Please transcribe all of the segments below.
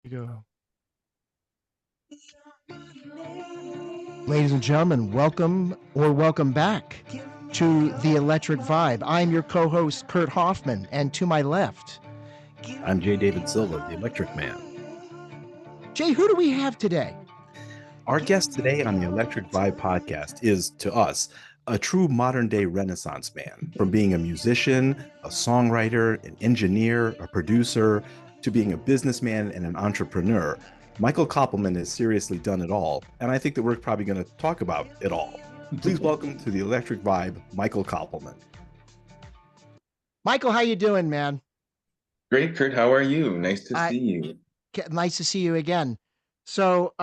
Go. Ladies and gentlemen, welcome back to the Electric Vibe. I'm your co-host, Kurt Hoffman, and to my left, I'm J. David Silva, the Electric Man. Jay, who do we have today? Our guest today on the Electric Vibe podcast is, to us, a true modern-day Renaissance man. From being a musician, a songwriter, an engineer, a producer, to being a businessman and an entrepreneur, Michael Koppelman has seriously done it all, and I think that we're probably going to talk about it all. Please welcome to the Electric Vibe, Michael Koppelman. Michael, how you doing, man? Great, Kurt. How are you? Nice to see you. Nice to see you again. So,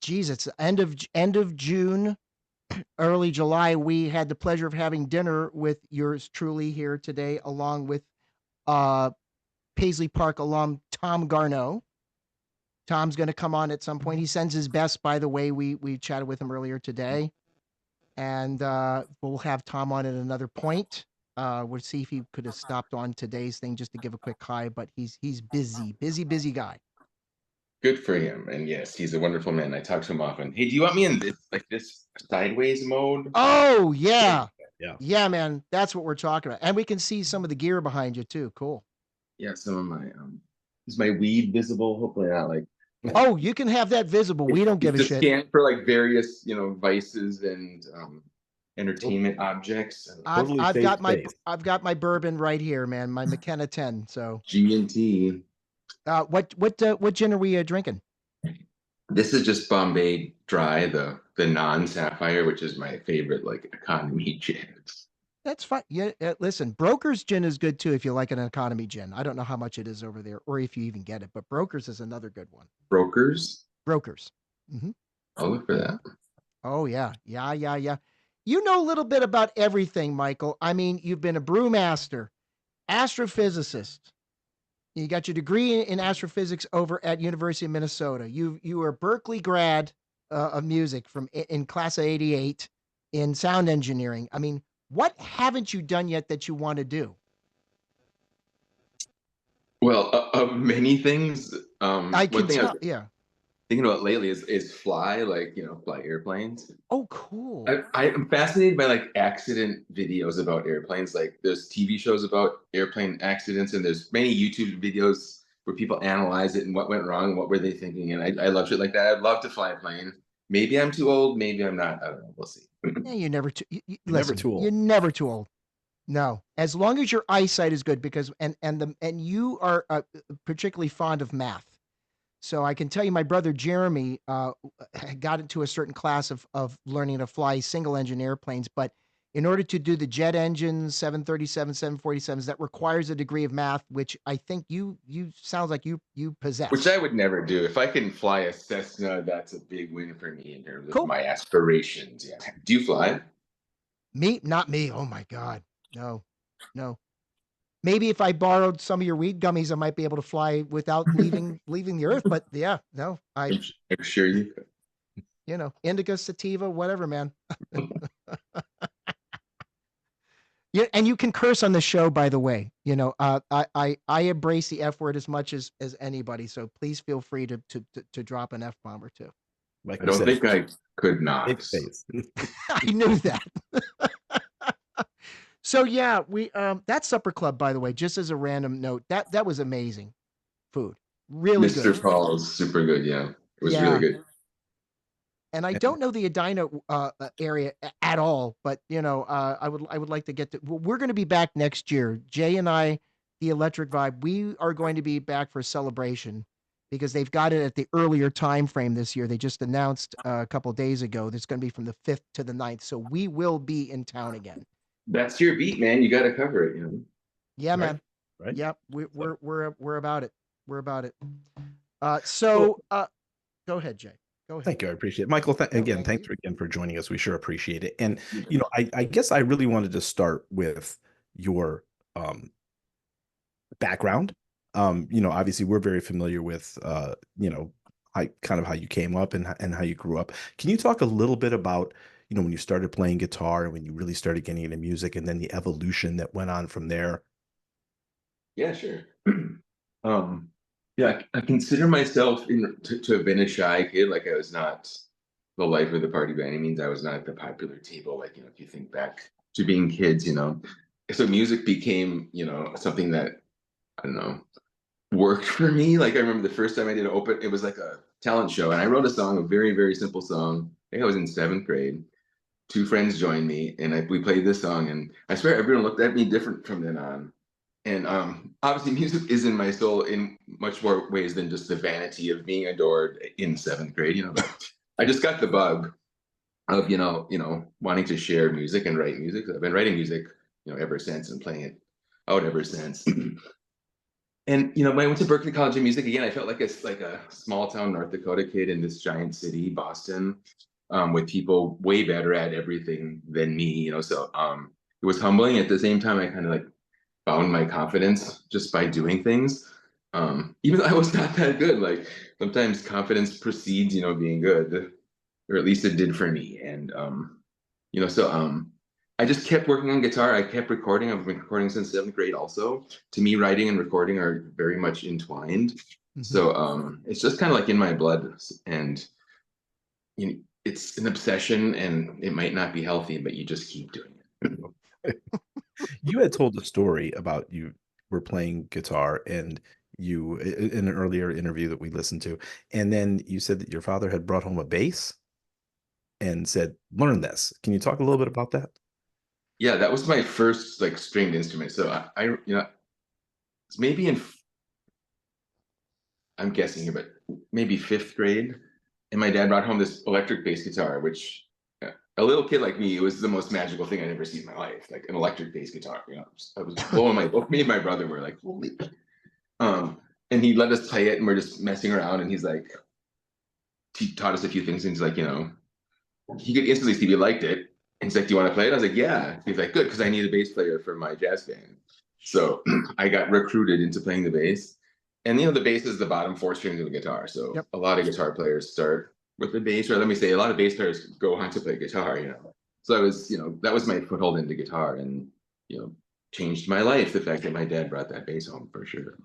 geez, it's end of June, early July. We had the pleasure of having dinner with yours truly here today, along with Paisley Park alum Tom Garneau. Tom's going to come on at some point. He sends his best, by the way. We chatted with him earlier today, and we'll have Tom on at another point. We'll see if he could have stopped on today's thing just to give a quick hi, but he's busy guy. Good for him. And yes, he's a wonderful man. I talk to him often. Hey, do you want me in this sideways mode? Oh yeah. Yeah, man. That's what we're talking about. And we can see some of the gear behind you too. Cool. Yeah, some of my is my weed visible? Hopefully not. Like, oh, you can have that visible. We don't give a shit. Scan for like various, vices and entertainment objects. I've got my bourbon right here, man. My McKenna 10. So G&T. What gin are we drinking? This is just Bombay Dry, the non-sapphire, which is my favorite like economy gin. That's fine. Yeah, listen, Broker's gin is good too if you like an economy gin. I don't know how much it is over there, or if you even get it, but Broker's is another good one. Brokers. Mm-hmm. I'll look for that. Oh yeah. You know a little bit about everything, Michael. I mean, you've been a brewmaster, astrophysicist. You got your degree in astrophysics over at University of Minnesota. You were a Berklee grad of music in class of '88 in sound engineering. I mean, what haven't you done yet that you want to do? Well, many things. I can tell. Yeah. Thinking about lately is fly, fly airplanes. Oh, cool. I'm fascinated by like accident videos about airplanes. Like there's TV shows about airplane accidents, and there's many YouTube videos where people analyze it and what went wrong, what were they thinking, and I love shit like that. I'd love to fly a plane. Maybe I'm too old. Maybe I'm not. I don't know. We'll see. Yeah, you're never too. Listen, never too old. You're never too old. No, as long as your eyesight is good, because and you are particularly fond of math. So I can tell you, my brother Jeremy got into a certain class of learning to fly single engine airplanes, but in order to do the jet engines, 737, 747s, that requires a degree of math, which I think you sounds like you possess. Which I would never do. If I can fly a Cessna, that's a big win for me in terms of my aspirations. Yeah. Do you fly? Me? Not me. Oh my God. No. Maybe if I borrowed some of your weed gummies, I might be able to fly without leaving the earth. But yeah, no, I'm sure you could. Indica, sativa, whatever, man. Yeah, and you can curse on the show, by the way. I embrace the F word as much as anybody. So please feel free to drop an F bomb or two. I don't think I could not. I knew that. So yeah, we that supper club, by the way, just as a random note, that was amazing food. Really good. Mr. Paul's super good, yeah. It was really good. And I don't know the Edina area at all, but I would like to get to. We're going to be back next year. Jay and I, the Electric Vibe, we are going to be back for a celebration because they've got it at the earlier time frame this year. They just announced a couple of days ago that's going to be from the 5th to the 9th. So we will be in town again. That's your beat, man. You got to cover it, Yeah, man. Right. Yeah, we're about it. We're about it. Go ahead, Jay. Go ahead. Thank you. I appreciate it. Michael, thanks again for joining us. We sure appreciate it. And, I guess I really wanted to start with your background. Obviously we're very familiar with, how you came up and how you grew up. Can you talk a little bit about, when you started playing guitar and when you really started getting into music and then the evolution that went on from there? Yeah, sure. Yeah, I consider myself to have been a shy kid. Like I was not the life of the party by any means. I was not at the popular table. Like, if you think back to being kids, so music became, something that, I don't know, worked for me. Like I remember the first time I did it was like a talent show, and I wrote a song, a very, very simple song. I think I was in seventh grade. Two friends joined me, and we played this song, and I swear everyone looked at me different from then on. And obviously, music is in my soul in much more ways than just the vanity of being adored in seventh grade. But I just got the bug of wanting to share music and write music. I've been writing music, ever since, and playing it out ever since. And when I went to Berklee College of Music again, I felt like a small town North Dakota kid in this giant city, Boston, with people way better at everything than me. So it was humbling. At the same time, I kind of like found my confidence just by doing things. Even though I was not that good, like sometimes confidence precedes, being good, or at least it did for me. And so I just kept working on guitar. I kept recording. I've been recording since seventh grade. Also, to me, writing and recording are very much entwined. Mhm. So it's just kind of like in my blood, and it's an obsession, and it might not be healthy, but you just keep doing it. You had told a story about you were playing guitar and you in an earlier interview that we listened to, and then you said that your father had brought home a bass and said, "Learn this." Can you talk a little bit about that? Yeah, that was my first like stringed instrument. So it's maybe I'm guessing here, but maybe fifth grade. And my dad brought home this electric bass guitar, which a little kid like me, it was the most magical thing I'd ever seen in my life. Like an electric bass guitar. I was blowing both me and my brother were like, holy. And he let us play it, and we're just messing around. And he's like, he taught us a few things. And he's like, he could instantly see we liked it. And he's like, "Do you want to play it?" I was like, "Yeah." He's like, "Good, because I need a bass player for my jazz band." So I got recruited into playing the bass. And the bass is the bottom four strings of the guitar. So Yep. a lot of guitar players start with the bass, or let me say, a lot of bass players go on to play guitar. So I was, that was my foothold into guitar, and changed my life. The fact that my dad brought that bass home, for sure.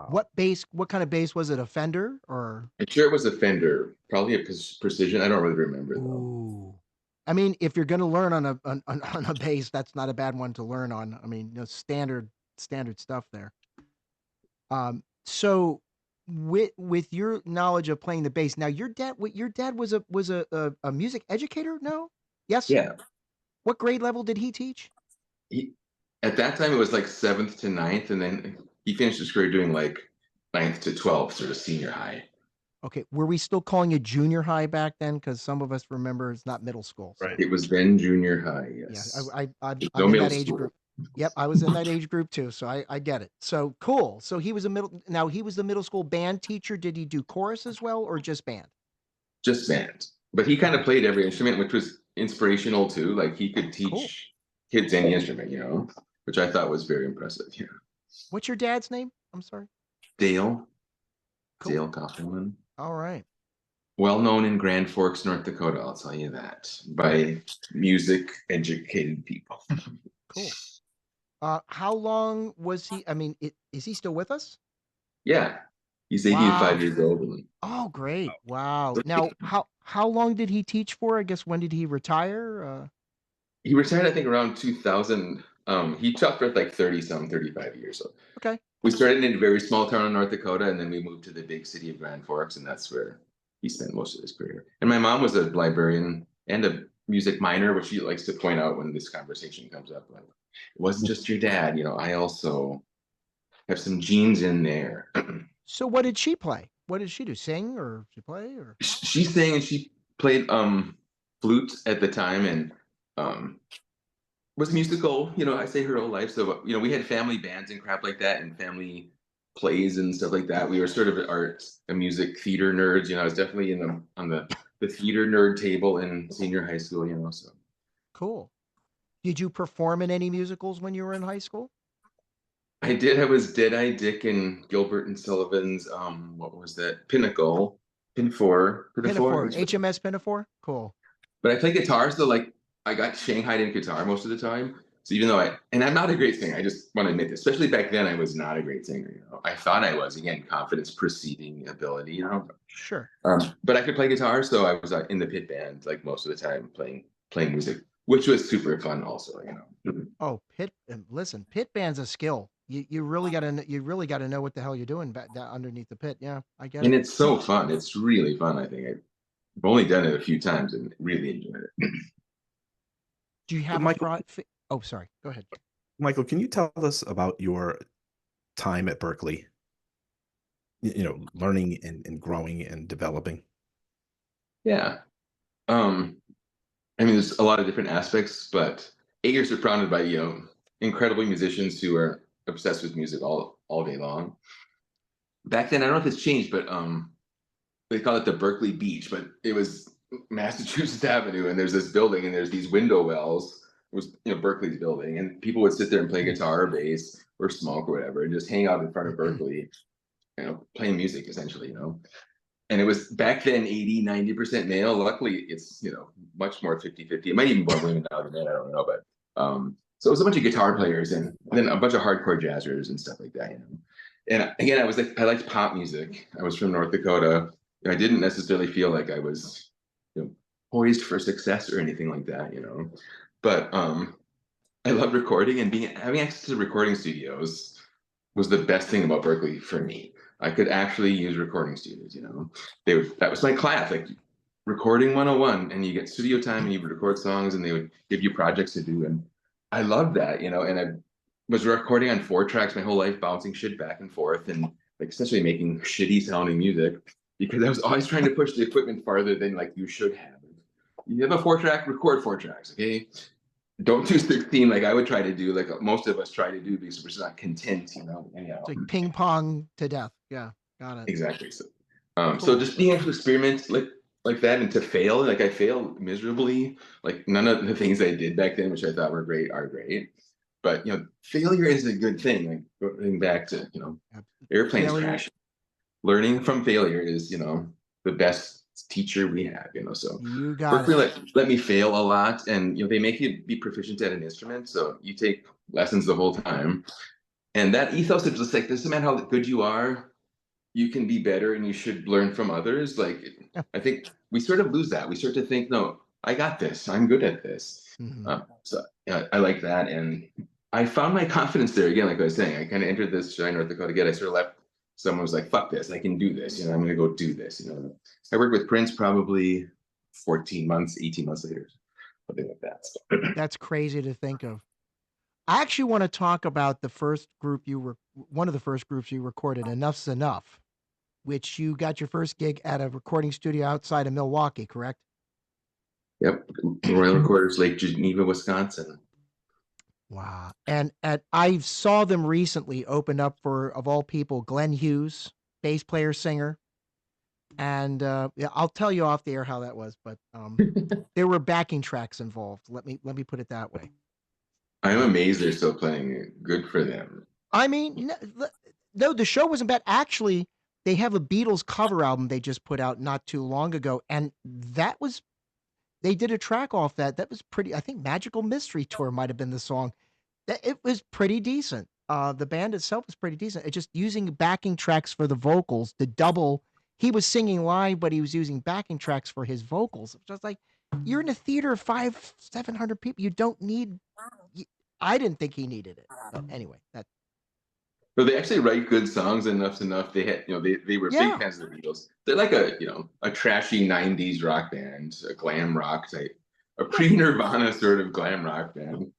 What bass? What kind of bass was it? A Fender or? I'm sure it was a Fender, probably a Precision. I don't really remember though. Ooh. I mean, if you're going to learn on on a bass, that's not a bad one to learn on. I mean, standard stuff there. So with your knowledge of playing the bass, now your dad was a music educator? No? Yes. Yeah. What grade level did he teach? He, at that time, it was like seventh to ninth, and then he finished his career doing like ninth to 12th, sort of senior high. Okay, were we still calling it junior high back then? Because some of us remember it's not middle school. So Right. It was then junior high, yeah, yes. I'm No in middle that age school. group. Yep, I was in that age group too, so I get it. So cool. So he was he was the middle school band teacher. Did he do chorus as well, or just band? Just band. But he kind of Okay, played every instrument, which was inspirational too. Like he could cool. teach kids any instrument, which I thought was very impressive. Yeah. What's your dad's name? I'm sorry. Dale, Cool. Dale Kaufman. All right. Well known in Grand Forks, North Dakota, I'll tell you that, by music educated people. Cool. How long was he? I mean, is he still with us? Yeah. He's Wow. 85 years old. And Oh, great. Wow. Now, how long did he teach for? I guess when did he retire? he retired, I think, around 2000. He taught for like 30 some, 35 years. So Okay. we started in a very small town in North Dakota, and then we moved to the big city of Grand Forks, and that's where he spent most of his career. And my mom was a librarian and a music minor, which she likes to point out when this conversation comes up. Like, it wasn't just your dad, I also have some genes in there. So what did she play? What did she do? Sing or she play or? She sang and she played flute at the time, and um was musical, I say her whole life. So, we had family bands and crap like that, and family plays and stuff like that. We were sort of art and music theater nerds. I was definitely on the theater nerd table in senior high school, so Cool. Did you perform in any musicals when you were in high school? I did. I was Deadeye Dick and Gilbert and Sullivan's, what was that? Pinafore. Pinafore, HMS Pinafore? Cool. But I play guitar, so like I got shanghaied in guitar most of the time. So even though I'm not a great singer, I just want to admit this, especially back then, I was not a great singer. I thought I was, again, confidence preceding ability, Sure. but I could play guitar. So I was in the pit band, like most of the time playing music, which was super fun also. Oh, listen, pit band's a skill. You really got to know what the hell you're doing underneath the pit. Yeah, I get And it. it's so fun. It's really fun. I think I've only done it a few times and really enjoyed it. Do you So have a Michael, Oh, sorry. Go ahead. Michael, can you tell us about your time at Berklee? Learning and growing and developing. Yeah. I mean, there's a lot of different aspects, but 8 years surrounded by, incredible musicians who are obsessed with music all day long. Back then, I don't know if it's changed, but they call it the Berkeley Beach, but it was Massachusetts Avenue, and there's this building, and there's these window wells. It was, Berkeley's building, and people would sit there and play guitar or bass or smoke or whatever, and just hang out in front of Berkeley, playing music essentially. And it was back then 80-90% male. Luckily, it's much more 50-50. It might even more women now than men, I don't know. But so it was a bunch of guitar players and then a bunch of hardcore jazzers and stuff like that. And again, I liked pop music. I was from North Dakota. I didn't necessarily feel like I was poised for success or anything like that. But I loved recording, and having access to recording studios was the best thing about Berklee for me. I could actually use recording studios. That was my class, like recording 101, and you get studio time and you would record songs, and they would give you projects to do, and I loved that. And I was recording on 4 tracks my whole life, bouncing shit back and forth, and like essentially making shitty sounding music because I was always trying to push the equipment farther than like you should have. You have a 4-track, record 4 tracks, okay? Don't do 16 like I would try to do, like most of us try to do, because we're just not content. Anyhow. It's like ping pong to death. Yeah, got it. Exactly. So, Cool. just being able to experiment like that, and to fail, like I failed miserably. Like none of the things I did back then, which I thought were great, are great. But failure is a good thing. Like going back to airplanes Failure. crashing. Learning from failure is the best teacher we have. So You got Berklee it. let me fail a lot, and they make you be proficient at an instrument, so you take lessons the whole time. And that ethos of just like, doesn't matter how good you are, you can be better and you should learn from others. Like, Yeah. I think we sort of lose that. We start to think, no, I got this. I'm good at this. So I like that. And I found my confidence there again, like I was saying. I kind of entered this North Dakota again. I sort of left. Someone was like, fuck this. I can do this. I'm going to go do this. I worked with Prince probably 14 months, 18 months later, something like that. So. That's crazy to think of. I actually want to talk about the first group one of the first groups you recorded, Enough's Enough, which you got your first gig at a recording studio outside of Milwaukee, correct? Yep. Royal Recorders, Lake Geneva, Wisconsin. Wow. And I saw them recently open up for, of all people, Glenn Hughes, bass player, singer. And yeah, I'll tell you off the air how that was, but there were backing tracks involved. Let me put it that way. I'm amazed they're still playing it. Good for them. I mean, no, the show wasn't bad. Actually, they have a Beatles cover album they just put out not too long ago, and they did a track off that. That was pretty. I think Magical Mystery Tour might have been the song. It was pretty decent. The band itself was pretty decent. It just using backing tracks for the vocals to double. He was singing live, but he was using backing tracks for his vocals. Just like, you're in a theater of 500-700 people. You don't need. I didn't think he needed it, but anyway, that. But they actually write good songs. Enough's Enough. They had, they were big fans of the Beatles. They're like a trashy '90s rock band, a glam rock type, a pre-Nirvana sort of glam rock band.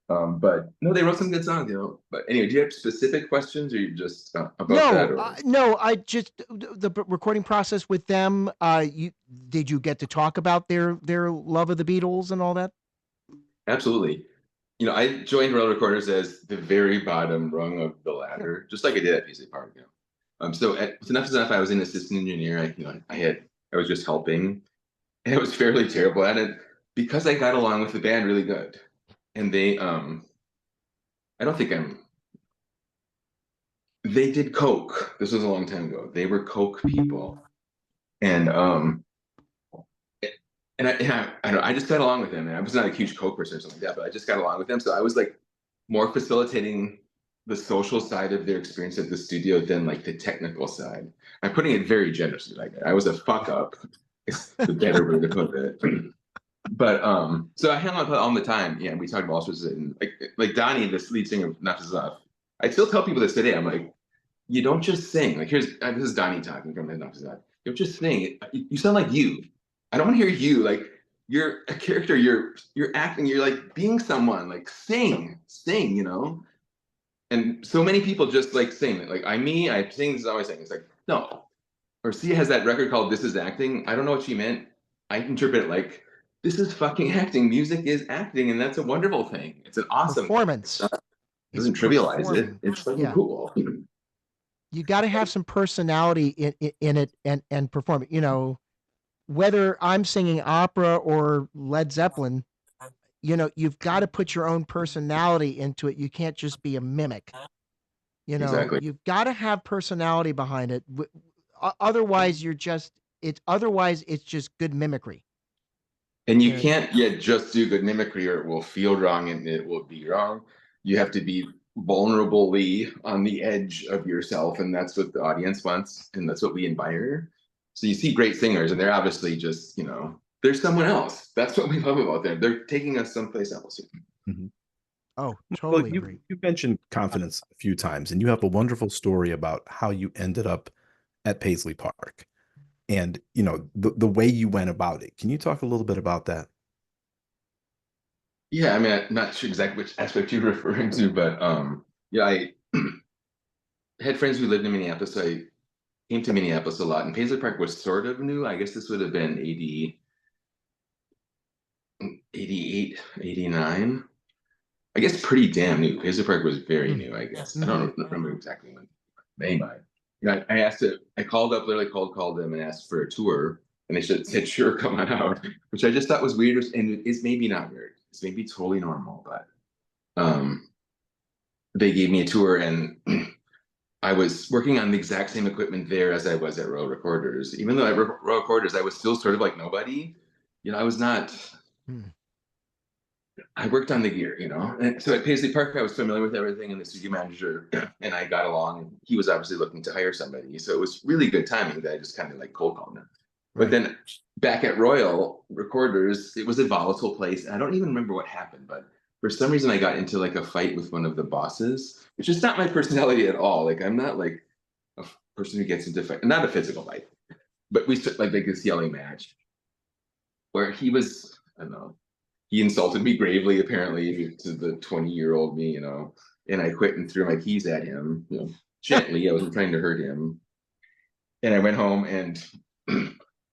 But no, they wrote some good songs. But anyway, do you have specific questions, or you just about that? Or? No. I just the recording process with them. Did you get to talk about their love of the Beatles and all that? Absolutely. I joined Royal Recorders as the very bottom rung of the ladder, just like I did at Paisley Park. So with Enough's Enough, I was an assistant engineer. I was just helping, and I was fairly terrible at it because I got along with the band really good. And they, I don't think they did coke. This was a long time ago. They were coke people, and I just got along with him, and I was not a huge Coke person or something like that, but I just got along with him. So I was like more facilitating the social side of their experience at the studio than like the technical side. I'm putting it very generously like that. I was a fuck up, is the better way to put it. But so I hang out with all the time. Yeah, and we talked about all sorts of, and like Donnie, this lead singer of Not Enough. I still tell people this today. I'm like, you don't just sing. Like this is Donnie talking from Not Enough. You don't just sing. You sound like you. I don't want to hear you. Like you're a character. You're acting. You're like being someone. Like sing. You know. And so many people just like sing. Like I sing. This is always saying. It's like no. Or Sia has that record called "This Is Acting." I don't know what she meant. I interpret it like this is fucking acting. Music is acting, and that's a wonderful thing. It's an awesome Performance. thing. It doesn't trivialize it. It's fucking cool. You got to have some personality in it and perform it. You know, whether I'm singing opera or Led Zeppelin, you know, you've got to put your own personality into it. You can't just be a mimic. You know, Exactly. you've got to have personality behind it. Otherwise, it's just good mimicry. And you can't yet just do good mimicry or it will feel wrong and it will be wrong. You have to be vulnerably on the edge of yourself, and that's what the audience wants, and that's what we admire. So you see great singers, and they're obviously just, you know, they're someone else. That's what we love about them. They're taking us someplace else. Mm-hmm. Oh, totally agree. You mentioned confidence a few times, and you have a wonderful story about how you ended up at Paisley Park, and you know the way you went about it. Can you talk a little bit about that? Yeah, I mean, I'm not sure exactly which aspect you're referring to, but yeah, I had friends who lived in Minneapolis. So I came to Minneapolis a lot, and Paisley Park was sort of new. I guess this would have been 88, 89. I guess pretty damn new. Paisley Park was very new, I guess. I don't remember exactly when. Anyway, I asked it. I called up, literally called them and asked for a tour, and they said, "Sure, come on out," which I just thought was weird, and it's maybe not weird. It's maybe totally normal, but they gave me a tour, and I was working on the exact same equipment there as I was at Royal Recorders. Even though at Royal Recorders, I was still sort of like nobody. You know, I was not. I worked on the gear, you know. And so at Paisley Park, I was familiar with everything, and the studio manager and I got along. And he was obviously looking to hire somebody, so it was really good timing that I just kind of like cold called him. But then back at Royal Recorders, it was a volatile place. I don't even remember what happened, but for some reason I got into like a fight with one of the bosses, which is not my personality at all. Like I'm not like a person who gets into fight, not a physical fight, but we like this yelling match where he was, I don't know, he insulted me gravely, apparently, to the 20-year-old me, you know, and I quit and threw my keys at him, you know, gently. I wasn't trying to hurt him. And I went home, and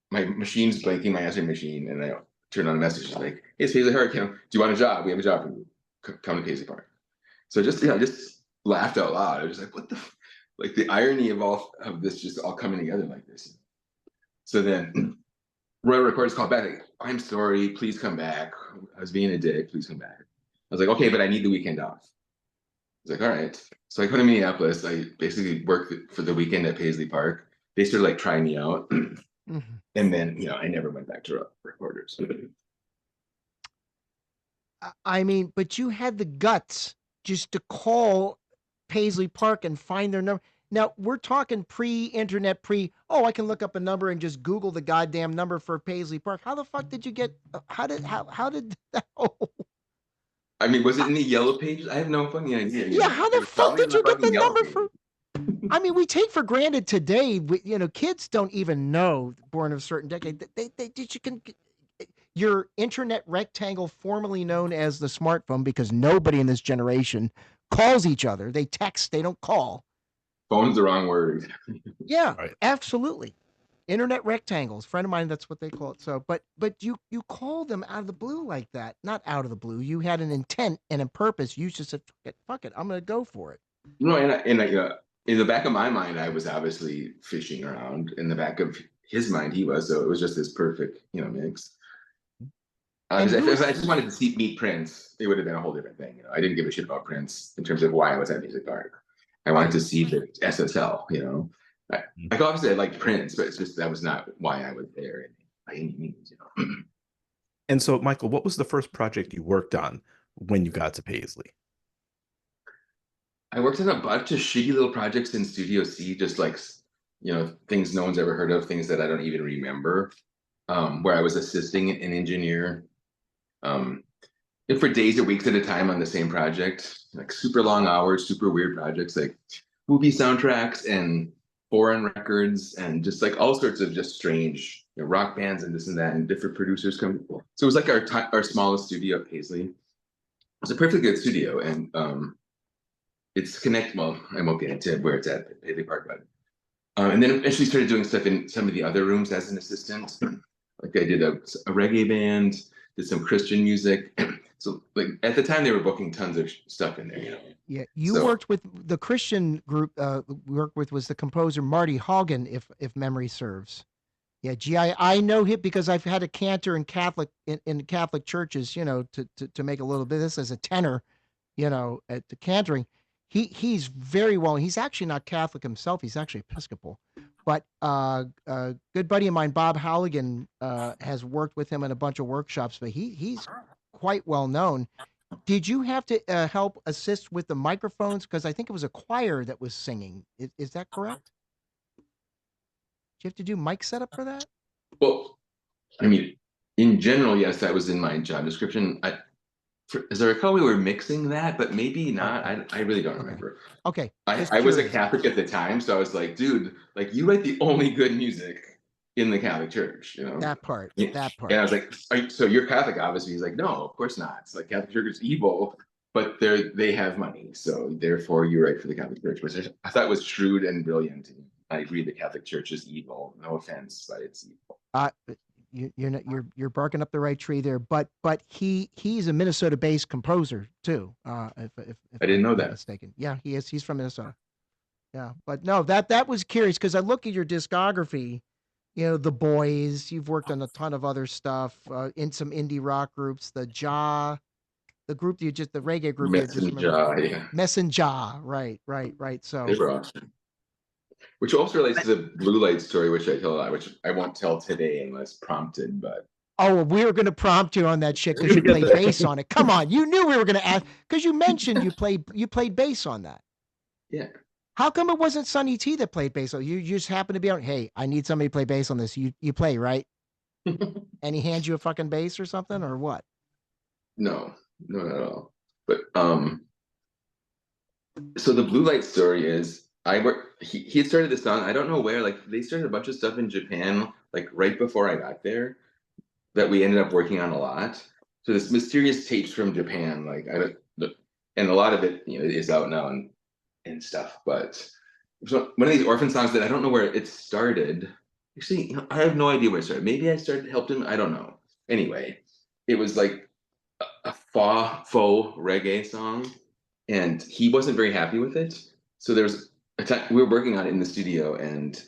my machine's blinking, my answering machine, and I turned on a message like, "Hey, it's Paisley Park, you know, do you want a job? We have a job for you. Come to Paisley Park." So just, you know, just laughed out loud. I was like, what the, like the irony of all of this just all coming together like this. So then Royal Recorders called back, like, "I'm sorry, please come back. I was being a dick, please come back." I was like, "Okay, but I need the weekend off." I was like, "All right." So I go to Minneapolis. I basically worked for the weekend at Paisley Park. They sort of like try me out. And then, you know, I never went back to Recorders. I mean, but you had the guts just to call Paisley Park and find their number. Now we're talking pre-internet, I can look up a number and just Google the goddamn number for Paisley Park. How the fuck did you get? How did that? I mean, was it in the yellow pages? I have no fucking idea. Yeah, how the fuck did you get the number for? I mean, we take for granted today. You know, kids don't even know, born of a certain decade. Your internet rectangle, formerly known as the smartphone, because nobody in this generation calls each other. They text, they don't call. Phone's the wrong word. Yeah, absolutely. Internet rectangles. Friend of mine, that's what they call it. So, but you call them out of the blue like that. Not out of the blue. You had an intent and a purpose. You just said, fuck it, I'm gonna go for it. No, and in the back of my mind, I was obviously fishing around. In the back of his mind, he was. So it was just this perfect, you know, mix. If I just wanted to meet Prince, it would have been a whole different thing. You know, I didn't give a shit about Prince in terms of why I was at Music Park. I wanted to see the SSL. You know, like obviously I liked Prince, but it's just that was not why I was there by any means. You know. And so, Michael, what was the first project you worked on when you got to Paisley? I worked on a bunch of shitty little projects in Studio C, just like, things no one's ever heard of, things that I don't even remember, where I was assisting an engineer, and for days or weeks at a time on the same project, like super long hours, super weird projects, like movie soundtracks and foreign records and just like all sorts of just strange, rock bands and this and that, and different producers come. So it was like our smallest studio at Paisley. It was a perfectly good studio, and it's well, I won't get into where it's at Paisley Park, but and then eventually started doing stuff in some of the other rooms as an assistant. Like I did a reggae band, did some Christian music. So like at the time they were booking tons of stuff in there. Yeah, you So worked with the Christian group. We worked with was the composer Marty Haugen, if memory serves. Yeah, gee, I know him because I've had a cantor in Catholic churches, to make a little bit of this as a tenor, at the cantoring. He's very well. He's actually not Catholic himself. He's actually Episcopal. But a good buddy of mine, Bob Halligan, has worked with him in a bunch of workshops. But he's quite well known. Did you have to help assist with the microphones? Because I think it was a choir that was singing. Is that correct? Do you have to do mic setup for that? well, I mean, in general, yes, that was in my job description. As I recall, we were mixing that, but maybe not. I really don't remember. Okay. I was a Catholic at the time, so I was like, dude, like you write the only good music in the Catholic Church, That part. Yeah. That part. And I was like, so you're Catholic, obviously. He's like, no, of course not. It's like Catholic Church is evil, but they have money, so therefore you write for the Catholic Church, which I thought was shrewd and brilliant. I agree, the Catholic Church is evil. No offense, but it's evil. You're barking up the right tree there, but he's a Minnesota-based composer too. If I didn't know I'm not that. mistaken. Yeah, he is. He's from Minnesota. Yeah, but no, that was curious because I look at your discography. The Boys. You've worked on a ton of other stuff in some indie rock groups. The group the reggae group you just remember. Messenger, yeah, Messenger. Right. they So were awesome. Which also relates to the blue light story, which I tell a lot, which I won't tell today unless prompted, but oh, we were going to prompt you on that shit because you played bass on it. Come on, you knew we were going to ask because you mentioned you played bass on that. yeah. How come it wasn't Sonny T that played bass? You just happened to be on. Hey, I need somebody to play bass on this. You play right, and he hands you a fucking bass or something or what? No, not at all. But so the blue light story is he had started this song. I don't know where, like they started a bunch of stuff in Japan, like right before I got there, that we ended up working on a lot. So this mysterious tapes from Japan, like and a lot of it, is out now and stuff. But so one of these orphan songs that I don't know where it started. Actually, I have no idea where it started. Maybe I helped him. I don't know. Anyway, it was like a faux reggae song, and he wasn't very happy with it. So there was a time we were working on it in the studio, and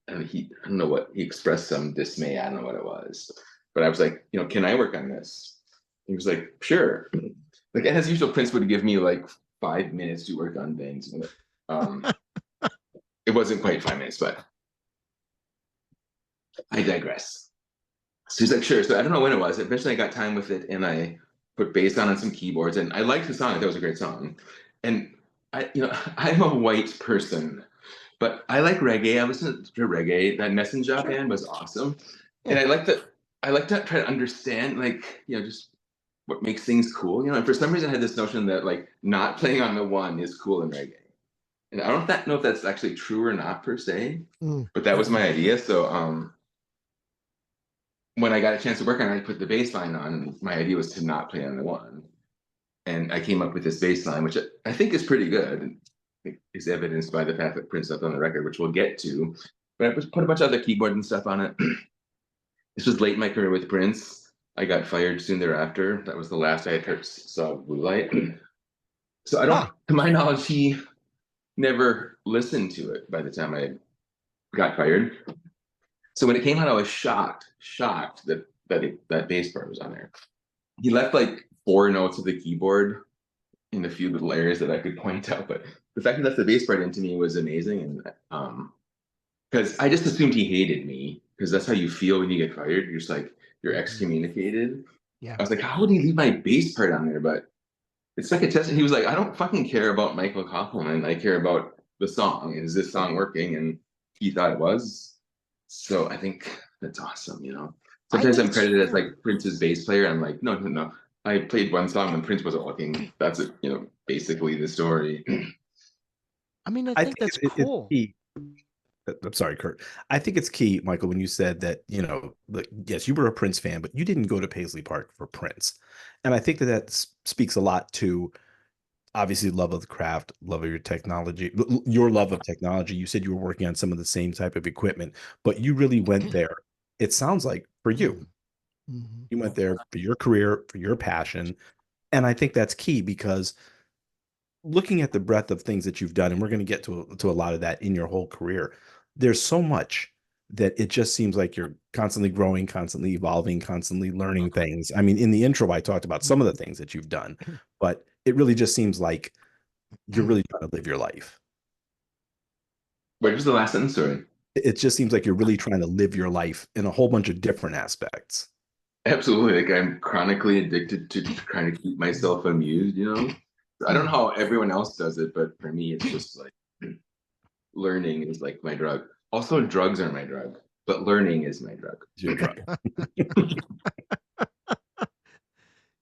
I don't know what he expressed, some dismay. I don't know what it was, but I was like, can I work on this? He was like, sure. Like as usual, Prince would give me like 5 minutes to work on things. It wasn't quite 5 minutes, but I digress. So he's like, sure. So I don't know when it was. Eventually I got time with it, and I put bass on some keyboards, and I liked the song. I thought it was a great song. And I'm a white person, but I like reggae. I listen to reggae. That Messenger band was awesome. And I like to try to understand, like, just what makes things cool, and for some reason I had this notion that like not playing on the one is cool in reggae. And I don't know if that's actually true or not per se, but that was my idea. So when I got a chance to work on it, I put the bass line on, and my idea was to not play on the one. And I came up with this bass line, which I think is pretty good. Is evidenced by the fact that Prince left on the record, which we'll get to. But I put a bunch of other keyboard and stuff on it. This was late in my career with Prince. I got fired soon thereafter. That was the last I had saw Blue Light. So to my knowledge, he never listened to it by the time I got fired. So when it came out, I was shocked that bass part was on there. He left like 4 notes of the keyboard in a few little areas that I could point out, but the fact he left the bass part into me was amazing. And because I just assumed he hated me, because that's how you feel when you get fired. You're just like, you're excommunicated. Yeah. I was like, how would he leave my bass part on there? But it's like a test. And he was like, I don't fucking care about Michael Kaufman. I care about the song. Is this song working? And he thought it was. So I think that's awesome, you know. I Sometimes think I'm it's credited as fair. like Prince's bass player. I'm like, no, no, no. I played one song when Prince wasn't looking. That's it, you know, basically the story. I mean, I I think think that's it's cool. key. I'm sorry, Kurt. I think it's key, Michael, when you said that, like, yes, you were a Prince fan, but you didn't go to Paisley Park for Prince. And I think that speaks a lot to obviously love of the craft, love of your technology, your love of technology. You said you were working on some of the same type of equipment, but you really went there. It sounds like for you, Mm-hmm. you went there for your career, for your passion. And I think that's key because looking at the breadth of things that you've done, and we're going to get to a lot of that in your whole career, there's so much that it just seems like you're constantly growing, constantly evolving, constantly learning things. I mean, in the intro, I talked about some of the things that you've done, but it really just seems like you're really trying to live your life. What was the last sentence? Sorry. It just seems like you're really trying to live your life in a whole bunch of different aspects. Absolutely. Like I'm chronically addicted to trying to keep myself amused, you know? I don't know how everyone else does it, but for me, it's just like learning is like my drug. Also, drugs are my drug, but learning is my drug. It's your drug.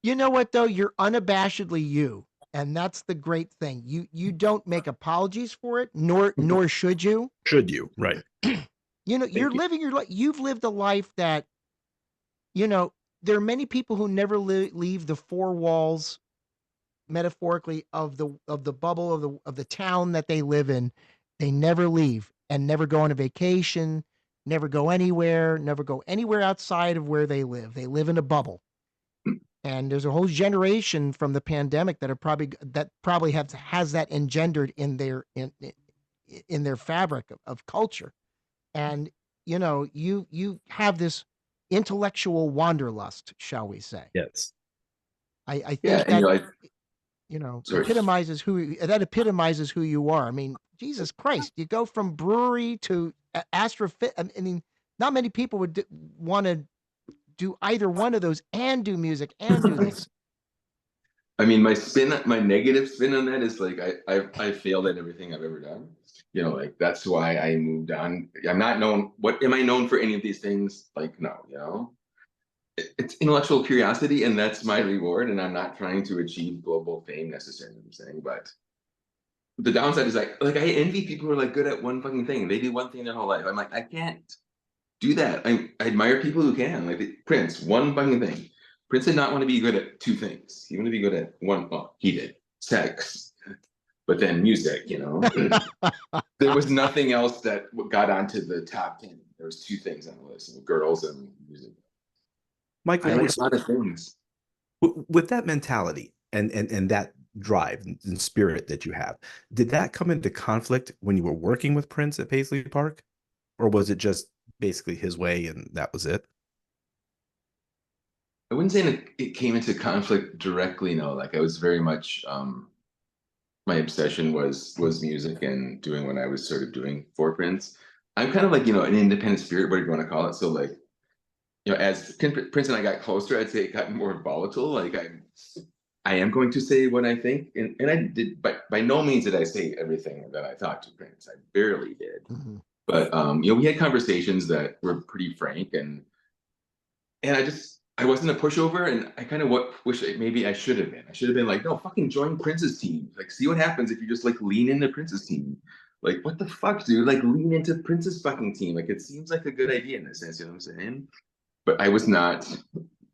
You know what though? You're unabashedly you, and that's the great thing. You don't make apologies for it, nor should you. Should you? Right. You know, you're Thank you. living your life. You've lived a life that, you know, there are many people who never leave the four walls, metaphorically, of the bubble of the town that they live in. They never leave and never go on a vacation, never go anywhere outside of where they live. They live in a bubble. And there's a whole generation from the pandemic that probably has that engendered in their fabric of culture. And you know, you have this intellectual wanderlust, shall we say. Yes. I Yeah, think and that, you know, sorry. epitomizes who you are. I mean, Jesus Christ, you go from brewery to astrophysics. I mean, not many people would want to do either one of those and do music and do this. I mean, my negative spin on that is like I failed at everything I've ever done. You know, like that's why I moved on. I'm not known. What am I known for? Any of these things? Like no, you know. It's intellectual curiosity, and that's my reward. And I'm not trying to achieve global fame necessarily. I'm saying, but the downside is like I envy people who are like good at one fucking thing. They do one thing their whole life. I'm like, I can't do that. I admire people who can. Like Prince, one fucking thing. Prince did not want to be good at two things. He wanted to be good at one. Well, he did sex, but then music. You know, there was nothing else that got onto the top 10. There was two things on the list: girls and music. Michael, I like a lot of things. with that mentality and that drive and spirit that you have, did that come into conflict when you were working with Prince at Paisley Park, or was it just basically his way and that was it? I wouldn't say it came into conflict directly. No, like I was very much my obsession was music and doing what I was sort of doing for Prince. I'm kind of like, you know, an independent spirit, whatever you want to call it. So like, you know, as Prince and I got closer, I'd say it got more volatile. Like I am going to say what I think, and I did, but by no means did I say everything that I thought to Prince. I barely did. Mm-hmm. But you know, we had conversations that were pretty frank, and I wasn't a pushover, and I kind of wish maybe I should have been. I should have been like, no, fucking join Prince's team. Like, see what happens if you just like lean into Prince's team. Like, what the fuck, dude? Like, lean into Prince's fucking team. Like, it seems like a good idea in a sense. You know what I'm saying? But I was not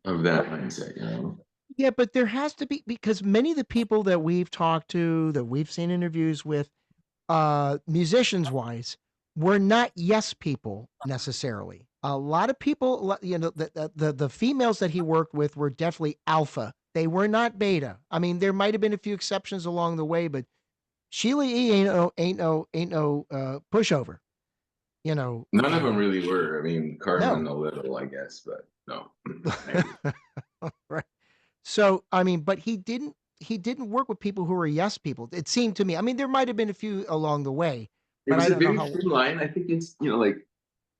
of that mindset. You know. Yeah, but there has to be, because many of the people that we've talked to, that we've seen interviews with, musicians wise, were not yes people necessarily. A lot of people, you know, the females that he worked with were definitely alpha. They were not beta. I mean, there might have been a few exceptions along the way, but Sheila E ain't no pushover. You know, None of them really were. I mean, Carmen no. a little, I guess, but no. Right. So, I mean, but he didn't work with people who were yes people. It seemed to me. I mean, there might have been a few along the way, It but was I a don't know very how. thin line. I think it's, you know, like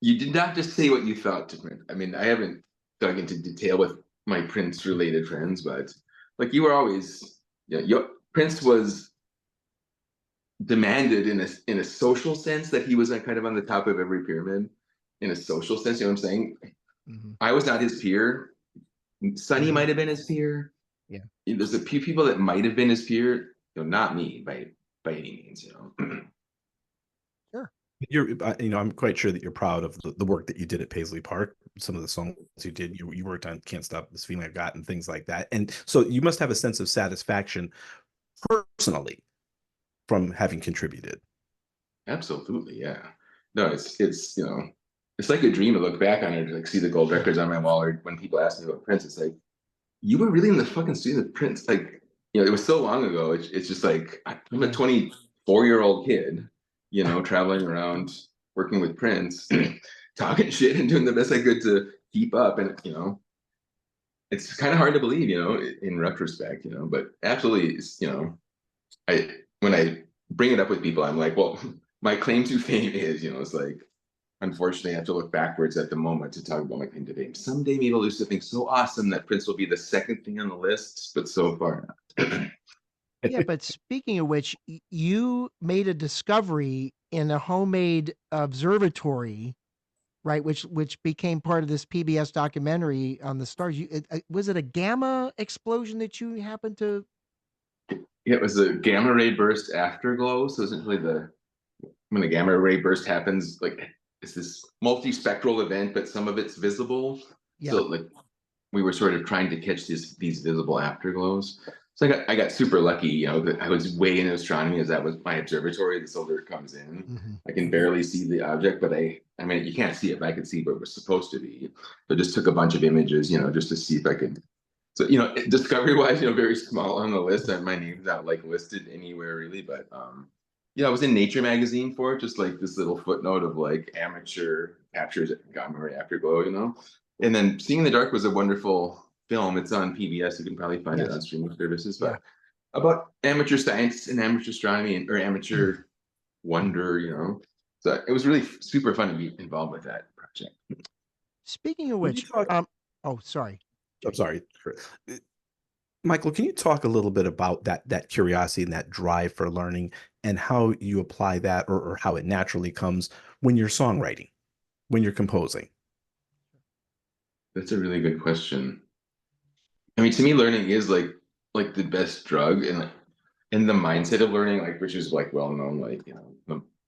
You did not just say what you thought to Prince. I mean, I haven't dug into detail with my Prince related friends, but like you were always, Prince was demanded in a social sense that he was like kind of on the top of every pyramid in a social sense. You know what I'm saying? Mhm. I was not his peer. Sonny Mhm. might have been his peer. Yeah. There's a few people that might have been his peer, not me by any means. Sure. I'm quite sure that you're proud of the work that you did at Paisley Park. Some of the songs you did, you worked on "Can't Stop This Feeling I've Got" and things like that. And so you must have a sense of satisfaction personally from having contributed. Absolutely, yeah. No, it's like a dream to look back on it, to like see the gold records on my wall, or when people ask me about Prince, it's like you were really in the fucking studio with Prince. Like, it was so long ago. It's just like I'm a Yeah. 24-year-old kid, traveling around working with Prince, talking shit and doing the best I could to keep up. And it's kind of hard to believe, in retrospect, but absolutely, I when I bring it up with people, I'm like, well, my claim to fame is, it's like, unfortunately, I have to look backwards at the moment to talk about my claim to fame. Someday maybe I'll do something so awesome that Prince will be the second thing on the list, but so far not. Yeah, but speaking of which, you made a discovery in a homemade observatory, right? Which became part of this PBS documentary on the stars. Was it a gamma explosion that you happened to? It was a gamma ray burst afterglow. So essentially, when the gamma ray burst happens, like it's this multispectral event, but some of it's visible. Yeah. So like we were sort of trying to catch these visible afterglows. So I got super lucky, that I was way into astronomy, as that was my observatory. The solar comes in. Hmm. I can barely see the object, but I mean, you can't see it, but I could see what it was supposed to be. So I just took a bunch of images, just to see if I could. So, discovery wise, very small on the list. My name's not like listed anywhere really, but I was in Nature magazine for it, just like this little footnote of like amateur captures gamma ray afterglow, And then Seeing in the Dark was a wonderful film. It's on PBS. You can probably find it on Yes. streaming services, Yeah. but about amateur science and amateur astronomy or amateur wonder, So it was really super fun to be involved with that project. Speaking of Can you which, talk? oh, sorry, I'm Jake. sorry. Michael, can you talk a little bit about that curiosity and that drive for learning and how you apply that or how it naturally comes when you're songwriting, when you're composing? That's a really good question. I mean, to me, learning is like the best drug, and the mindset of learning, like which is like well known, like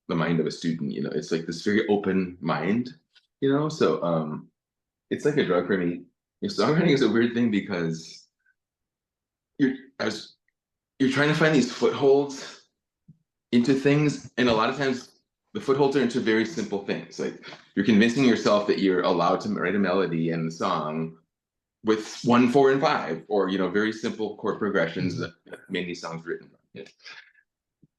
the mind of a student. It's like this very open mind. So it's like a drug for me. Songwriting is a weird thing because you're as you're trying to find these footholds into things, and a lot of times the footholds are into very simple things. Like you're convincing yourself that you're allowed to write a melody and the song with 1, 4, and 5, or very simple chord progressions that many songs written.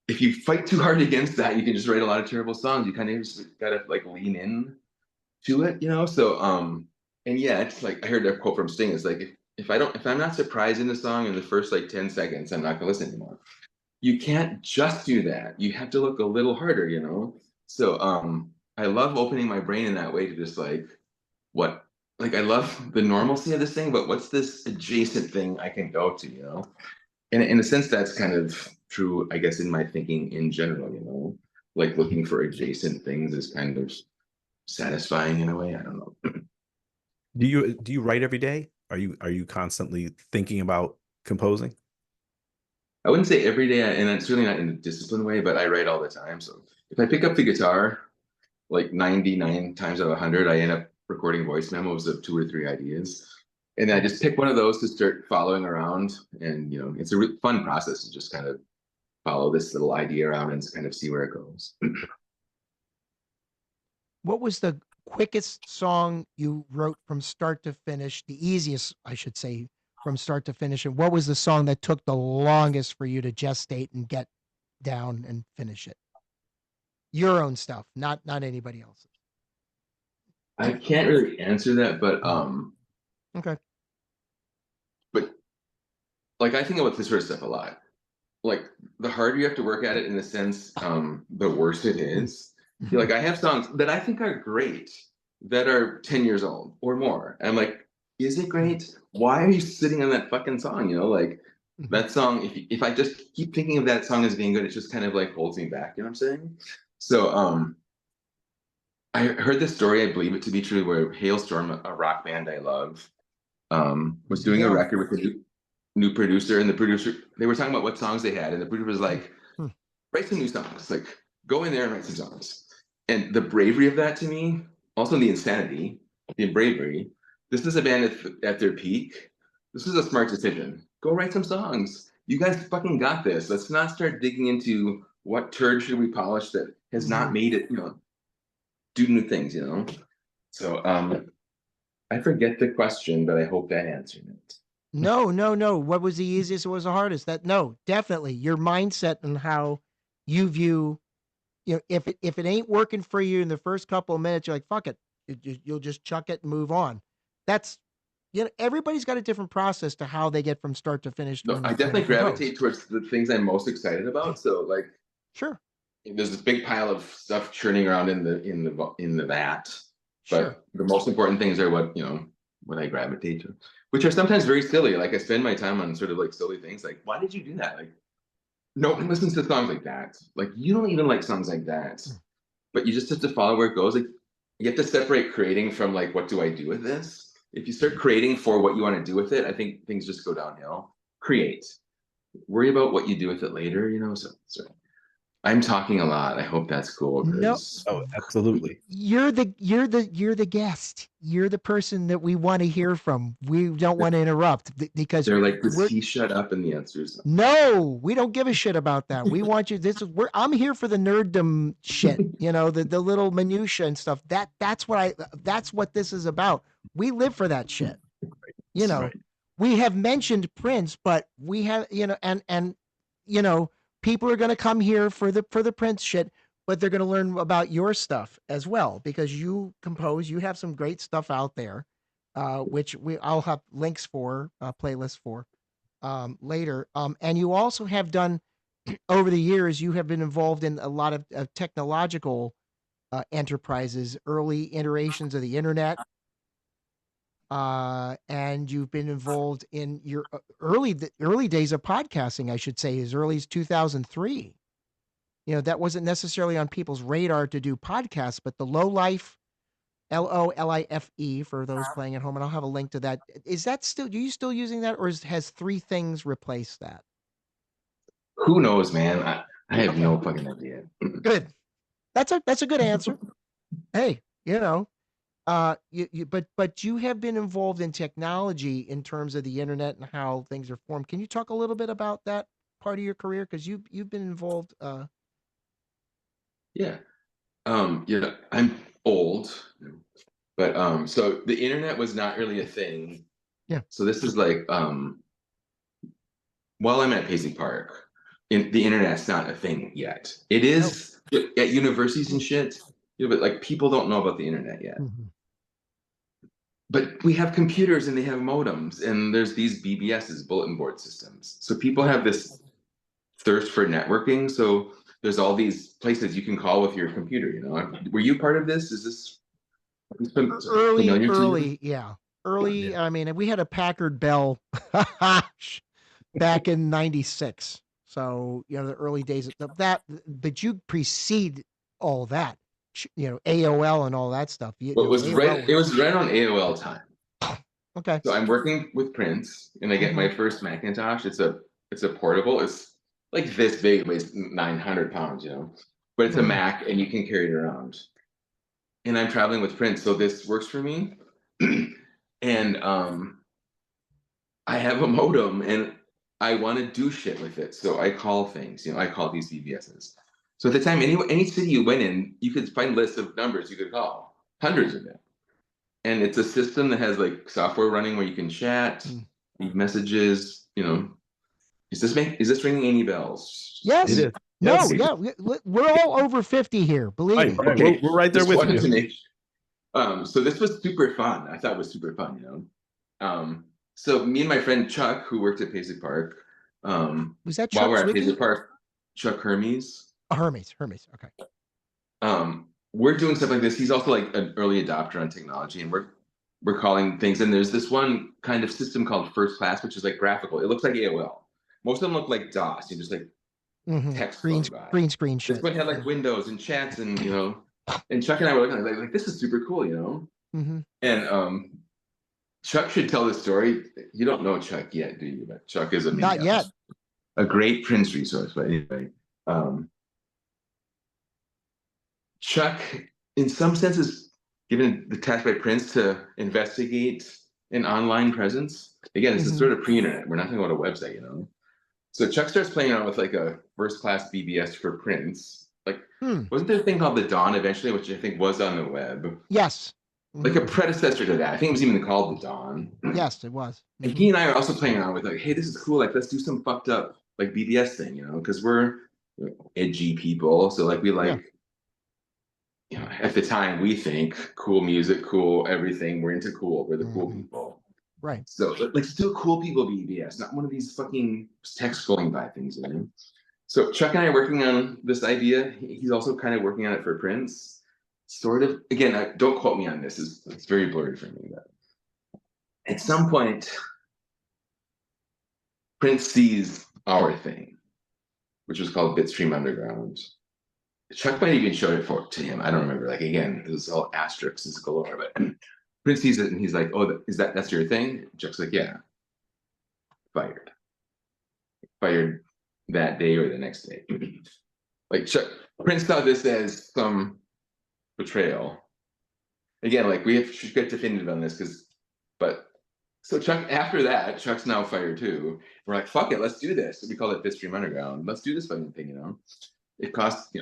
If you fight too hard against that, you can just write a lot of terrible songs. You kind of just gotta like lean in to it, So and yeah, it's like I heard that quote from Sting. It's like if I'm not surprised in the song in the first like 10 seconds, I'm not gonna listen anymore. You can't just do that. You have to look a little harder. So I love opening my brain in that way to just what I love the normalcy of this thing, but what's this adjacent thing I can go to. And in a sense, that's kind of true, I guess, in my thinking in general. Like looking for adjacent things is kind of satisfying in a way. I don't know. Do you write every day? Are you constantly thinking about composing? I wouldn't say every day, and it's certainly not in a disciplined way, but I write all the time. So if I pick up the guitar, like 99 times out of 100, I end up recording voice memos of 2 or 3 ideas. And then I just pick one of those to start following around. And, it's a fun process to just kind of follow this little idea around and kind of see where it goes. What was the quickest song you wrote from start to finish? The easiest, I should say, from start to finish. And what was the song that took the longest for you to gestate and get down and finish it? Your own stuff, not anybody else's. I can't really answer that, but Okay. but like I think about this sort of stuff a lot. Like the harder you have to work at it in the sense, the worse it is. You're like, I have songs that I think are great that are 10 years old or more. And I'm like, is it great? Why are you sitting on that fucking song? You know, like that song, if I just keep thinking of that song as being good, it just kind of like holds me back. You know what I'm saying? So I heard this story, I believe it to be true, where Hailstorm, a rock band I love, was doing a Yeah. record with a new producer, and the producer, they were talking about what songs they had, and the producer was like, write some new songs, like go in there and write some songs. And the bravery of that to me, also the insanity, the bravery, this is a band at their peak. This is a smart decision. Go write some songs. You guys fucking got this. Let's not start digging into what turd should we polish that has not made it, you know, do new things, you know? So I forget the question, but I hope that answered it. No, no, no. What was the easiest? What was the hardest? That no, definitely your mindset and how you view, you know, if it ain't working for you in the first couple of minutes, you're like, fuck it. You'll just chuck it and move on. That's, you know, everybody's got a different process to how they get from start to finish No, I when definitely they compose. gravitate towards the things I'm most excited about. So like, Sure, there's this big pile of stuff churning around in the vat, sure. but the most important things are what, you know, what I gravitate to, which are sometimes very silly. Like I spend my time on sort of like silly things. Like, why did you do that? Like, no one listens to songs like that. Like, you don't even like songs like that. But you just have to follow where it goes. Like, you have to separate creating from like, what do I do with this? If you start creating for what you want to do with it, I think things just go downhill. Create. Worry about what you do with it later, you know. So I'm talking a lot. I hope that's cool No, because Oh, absolutely. you're the guest. You're the person that we want to hear from. We don't want to interrupt because they're like, does we're he shut up? And the answer is no, we don't give a shit about that. We want you. This is where I'm here for the nerddom shit. You know, the little minutia and stuff. That's what this is about. We live for that shit. You know, Right. we have mentioned Prince, but we have, you know, and you know, people are going to come here for the Prince shit, but they're going to learn about your stuff as well because you compose. You have some great stuff out there, which I'll have links for, playlists for, later. And you also have done over the years. You have been involved in a lot of technological enterprises, early iterations of the internet, and you've been involved in your early days of podcasting, I should say, as early as 2003. You know, that wasn't necessarily on people's radar to do podcasts, but the Low Life, LOLIFE, for those playing at home, and I'll have a link to that. Is that still? Are you still using that, or has Three Things replaced that? who knows, man. I have Okay, no fucking idea. good. That's a good answer. Hey, you know, but you have been involved in technology in terms of the internet and how things are formed. Can you talk a little bit about that part of your career? Because you've been involved. Yeah. Yeah, I'm old, but so the internet was not really a thing. Yeah. So this is like while I'm at Paisley Park, the internet's not a thing yet. It No. is at universities and shit, you know, but like people don't know about the internet yet. Mhm. But we have computers and they have modems, and there's these BBSs, bulletin board systems. So people have this thirst for networking. So there's all these places you can call with your computer. You know, were you part of this? Is this familiar to you? Yeah, Yeah. early. I mean, we had a Packard Bell back in '96. So you know the early days of that, but you precede all that. You know, AOL and all that stuff. You What know, was right? AOL. It was right on AOL time. Okay. So I'm working with Prince, and I get Hmm. my first Macintosh. It's a portable. It's like this big, it weighs 900 pounds, you know, but it's a Hmm. Mac, and you can carry it around. And I'm traveling with Prince, so this works for me. And I have a modem, and I want to do shit with it. So I call things, you know, I call these BBSs. So at the time, any city you went in, you could find lists of numbers you could call, hundreds of them. And it's a system that has like software running where you can chat, leave messages. You know, is this ringing any bells? It Yes. is. No. Yes. Okay, Yeah. We're all over 50 here. Believe Right. me. Right. okay. We're right there Just with wanted you. to make. So this was super fun. I thought it was super fun. You know, so me and my friend Chuck, who worked at Paisley Park, Was that while Chuck we're at Paisley Zwicky? Park, Chuck Hermes, Oh, Hermes. Hermes. Okay. um, we're doing stuff like this. He's also like an early adopter on technology, and we're calling things. And there's this one kind of system called First Class, which is like graphical. It looks like AOL. Most of them look like DOS. You just like text green going by. green screen This shit. one had like windows and chats, and and Chuck and I were looking at it like this is super cool, And Chuck should tell this story. You don't know Chuck yet, do you? But Chuck is Not yet. A great Prince resource. But anyway, Chuck, in some senses, given the task by Prince to investigate an online presence. Again, this is sort of pre-internet. We're not talking about a website, So Chuck starts playing around with like a first class BBS for Prince. Like, wasn't there a thing called the Dawn eventually, which I think was on the web? Yes. Like a predecessor to that. I think it was even called the Dawn. Yes, it was. And he and I are also playing around with like, hey, this is cool. Like, let's do some fucked up like BBS thing, because we're edgy people. So like we like, at the time we think cool music, cool everything. We're into cool. We're the cool people. Right. So let's do cool people BBS, not one of these fucking text scrolling by things. So Chuck and I are working on this idea. He's also kind of working on it for Prince. Sort of. Again, don't quote me on this. It's very blurry for me. But at some point, Prince sees our thing, which was called Bitstream Underground. Chuck might even show it to him. I don't remember. Like again, it was all asterisks galore. But Prince sees it and he's like, "Oh, that's your thing?" Chuck's like, "Yeah." Fired that day or the next day. Like Prince thought this as some betrayal. Again, like we should get definitive on this so Chuck, after that, Chuck's now fired too. We're like, fuck it, let's do this. We call it Bitstream Underground. Let's do this fucking thing, It cost,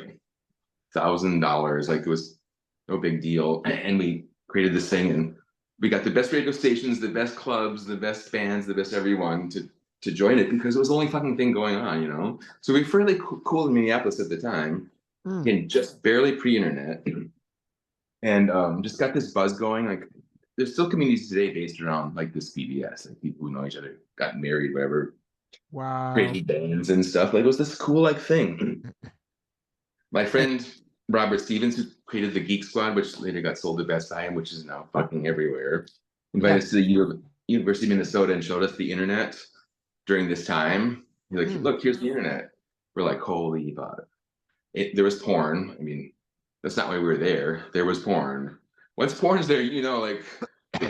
$1,000. Like it was no big deal. And we created this thing and we got the best radio stations, the best clubs, the best bands, the best everyone to join it because it was the only fucking thing going on, So we were fairly cool in Minneapolis at the time. And just barely pre-internet. And just got this buzz going. Like there's still communities today based around like this BBS, like people who know each other, got married, whatever. Wow. Crazy bands and stuff. Like it was this cool like thing. My friend Robert Stevens, who created the Geek Squad, which later got sold to Best Buy, which is now fucking everywhere, invited us to the University of Minnesota and showed us the internet during this time. He's like, look, here's the internet. We're like, holy fuck. There was porn. I mean, that's not why we were there. There was porn. Once porn is there, like the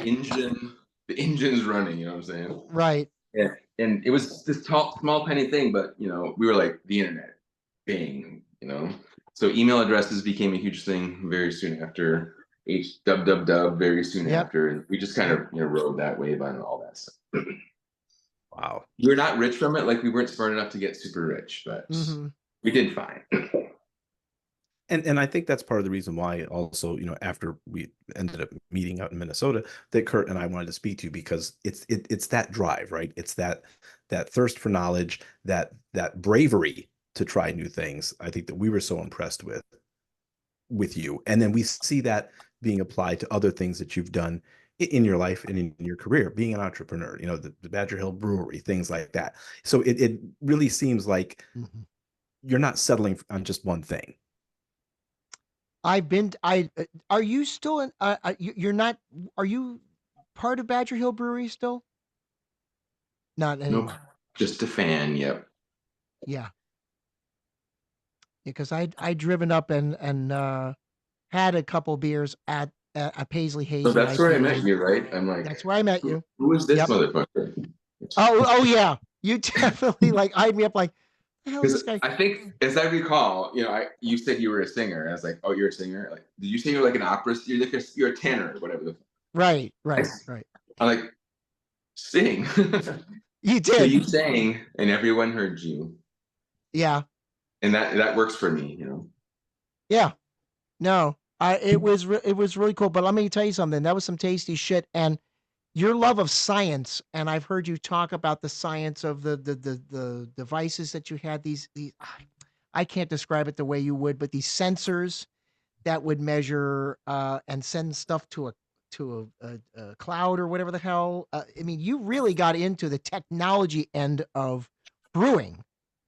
engine's running, you know what I'm saying? Right. Yeah. And it was this small penny thing, but we were like the internet. Bing, So email addresses became a huge thing very soon after. HWWW very soon after. And we just kind of rode that wave on all that stuff. Wow. We were not rich from it, like we weren't smart enough to get super rich, but we did fine. And I think that's part of the reason why also, after we ended up meeting out in Minnesota, that Kurt and I wanted to speak to you because it's that drive, right? It's that thirst for knowledge, that bravery to try new things. I think that we were so impressed with you. And then we see that being applied to other things that you've done in your life and in your career, being an entrepreneur, the Badger Hill Brewery, things like that. So it really seems like you're not settling on just one thing. Are you still in, you're not, are you part of Badger Hill Brewery still? Not anymore. Nope. Just a fan. Yep. Yeah. Because I'd driven up and had a couple beers at Paisley Hazy. So that's where I met you, right? I'm like, that's where I met you. Who is this motherfucker? Oh yeah. You definitely eyed me up like, the hell is this guy? I think, as I recall, you said you were a singer. I was like, oh, you're a singer? Like, did you say you're like an opera? You're a tenor or whatever. Right. I'm like, sing. You did. So you sang, and everyone heard you. Yeah. And that works for me, Yeah. No, it was really cool. But let me tell you something. That was some tasty shit. And your love of science, and I've heard you talk about the science of the devices that you had. These I can't describe it the way you would, but these sensors that would measure and send stuff to a cloud or whatever the hell. I mean, you really got into the technology end of brewing